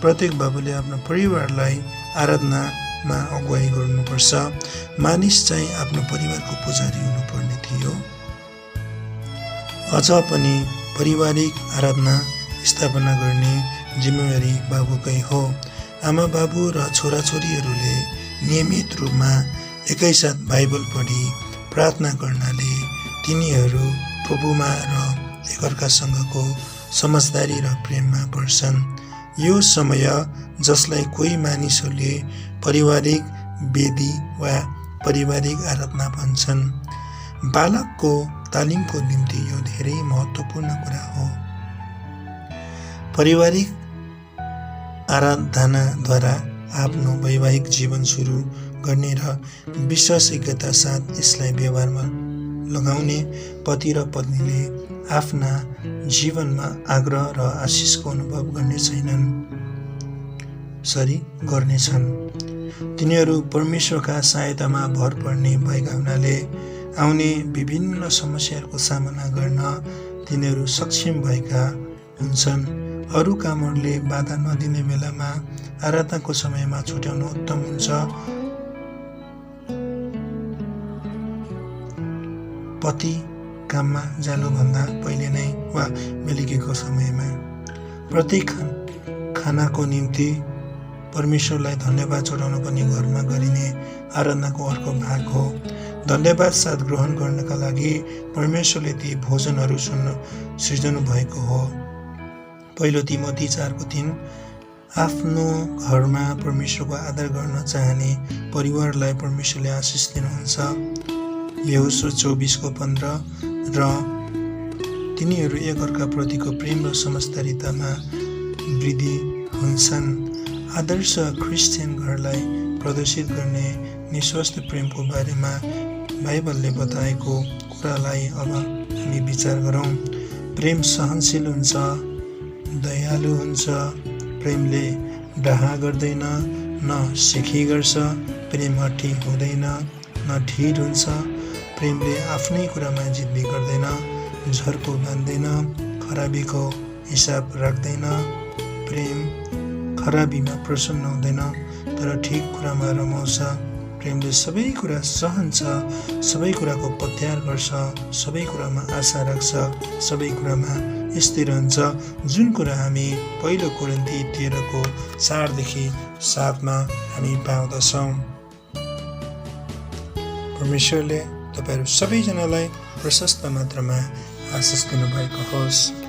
Speaker 1: प्रत्येक बाबुले आफ्नो परिवारलाई आराधनामा अगुवाई गर्नुपर्छ। मानिस चाहिँ आफ्नो परिवारको पुजारी हुनुपर्ने थियो। अझ पनि पारिवारिक आराधना स्थापना गर्ने जिम्मेवारी बाबुकै हो। आमा बाबु र छोराछोरीहरूले नियमित रूपमा एकैसाथ बाइबल पढी प्रार्थना गर्नाले तिनीहरू प्रभुमा र एकअर्कासँगको समझदारी र प्रेममा बढ्छन्। यो समय जसलाई कोही मानिसहरूले पारिवारिक वेदी वा पारिवारिक आराधना भन्छन्, बालकको तालिमको निम्ति यो धेरै महत्त्वपूर्ण कुरा हो। पारिवारिक आराधनाद्वारा आफ्नो वैवाहिक जीवन सुरु गर्ने र विश्वासयोग्यता साथ यसलाई व्यवहारमा लगाउने पति र पत्नीले आफ्ना जीवनमा आग्रह र आशिषको अनुभव गर्नेछन्। तिनीहरू परमेश्वरका सहायतामा भर पर्ने भएका हुनाले आउने विभिन्न समस्याहरूको सामना गर्न तिनीहरू सक्षम भएका हुन्छन्। अरू कामहरूले बाधा नदिने बेलामा आराधनाको समयमा छुट्याउनु उत्तम हुन्छ। पति काममा जानुभन्दा पहिले नै वा बेलुकीको समयमा प्रत्येक खानाको निम्ति परमेश्वरलाई धन्यवाद चढाउनु पनि घरमा गरिने आराधनाको अर्को भाग हो। धन्यवाद साथ ग्रहण गर्नका लागि परमेश्वरले ती भोजनहरू सृजनु भएको हो। पहिलो तिमोथी 4:3 आफ्नो घरमा परमेश्वरको आदर गर्न चाहने परिवारलाई परमेश्वरले आशिष दिनुहुन्छ। यहोशू 24:15 र तिनीहरू एकअर्का प्रतिको प्रेम र समझदारीतामा वृद्धि हुन्छन्। आदर्श क्रिस्चियन घरलाई प्रदर्शित गर्ने निस्वार्थ प्रेमको बारेमा बाइबलले बताएको कुरालाई अब हामी विचार गरौँ। प्रेम सहनशील हुन्छ, दयालु हुन्छ, प्रेमले डाह गर्दैन, न सिखी गर्छ, प्रेम हठी हुँदैन, न ढिर हुन्छ, प्रेमले आफ्नै कुरामा जिद्दी गर्दैन, झर्को बाँध्दैन, खराबीको हिसाब राख्दैन, प्रेम खराबीमा प्रसन्न हुँदैन तर ठिक कुरामा रमाउँछ, प्रेमले सबै कुरा सहन्छ, सबै कुराको पत्यार गर्छ, सबै कुरामा आशा राख्छ, सबै कुरामा स्थिर रहन्छ, जुन कुरा हामी पहिलो कोरिन्थी 13:4-7 हामी पाउँदछौँ। परमेश्वरले तपाईहरु सबैजनालाई प्रशस्त मात्रामा आशिष दिनुभएको होस्।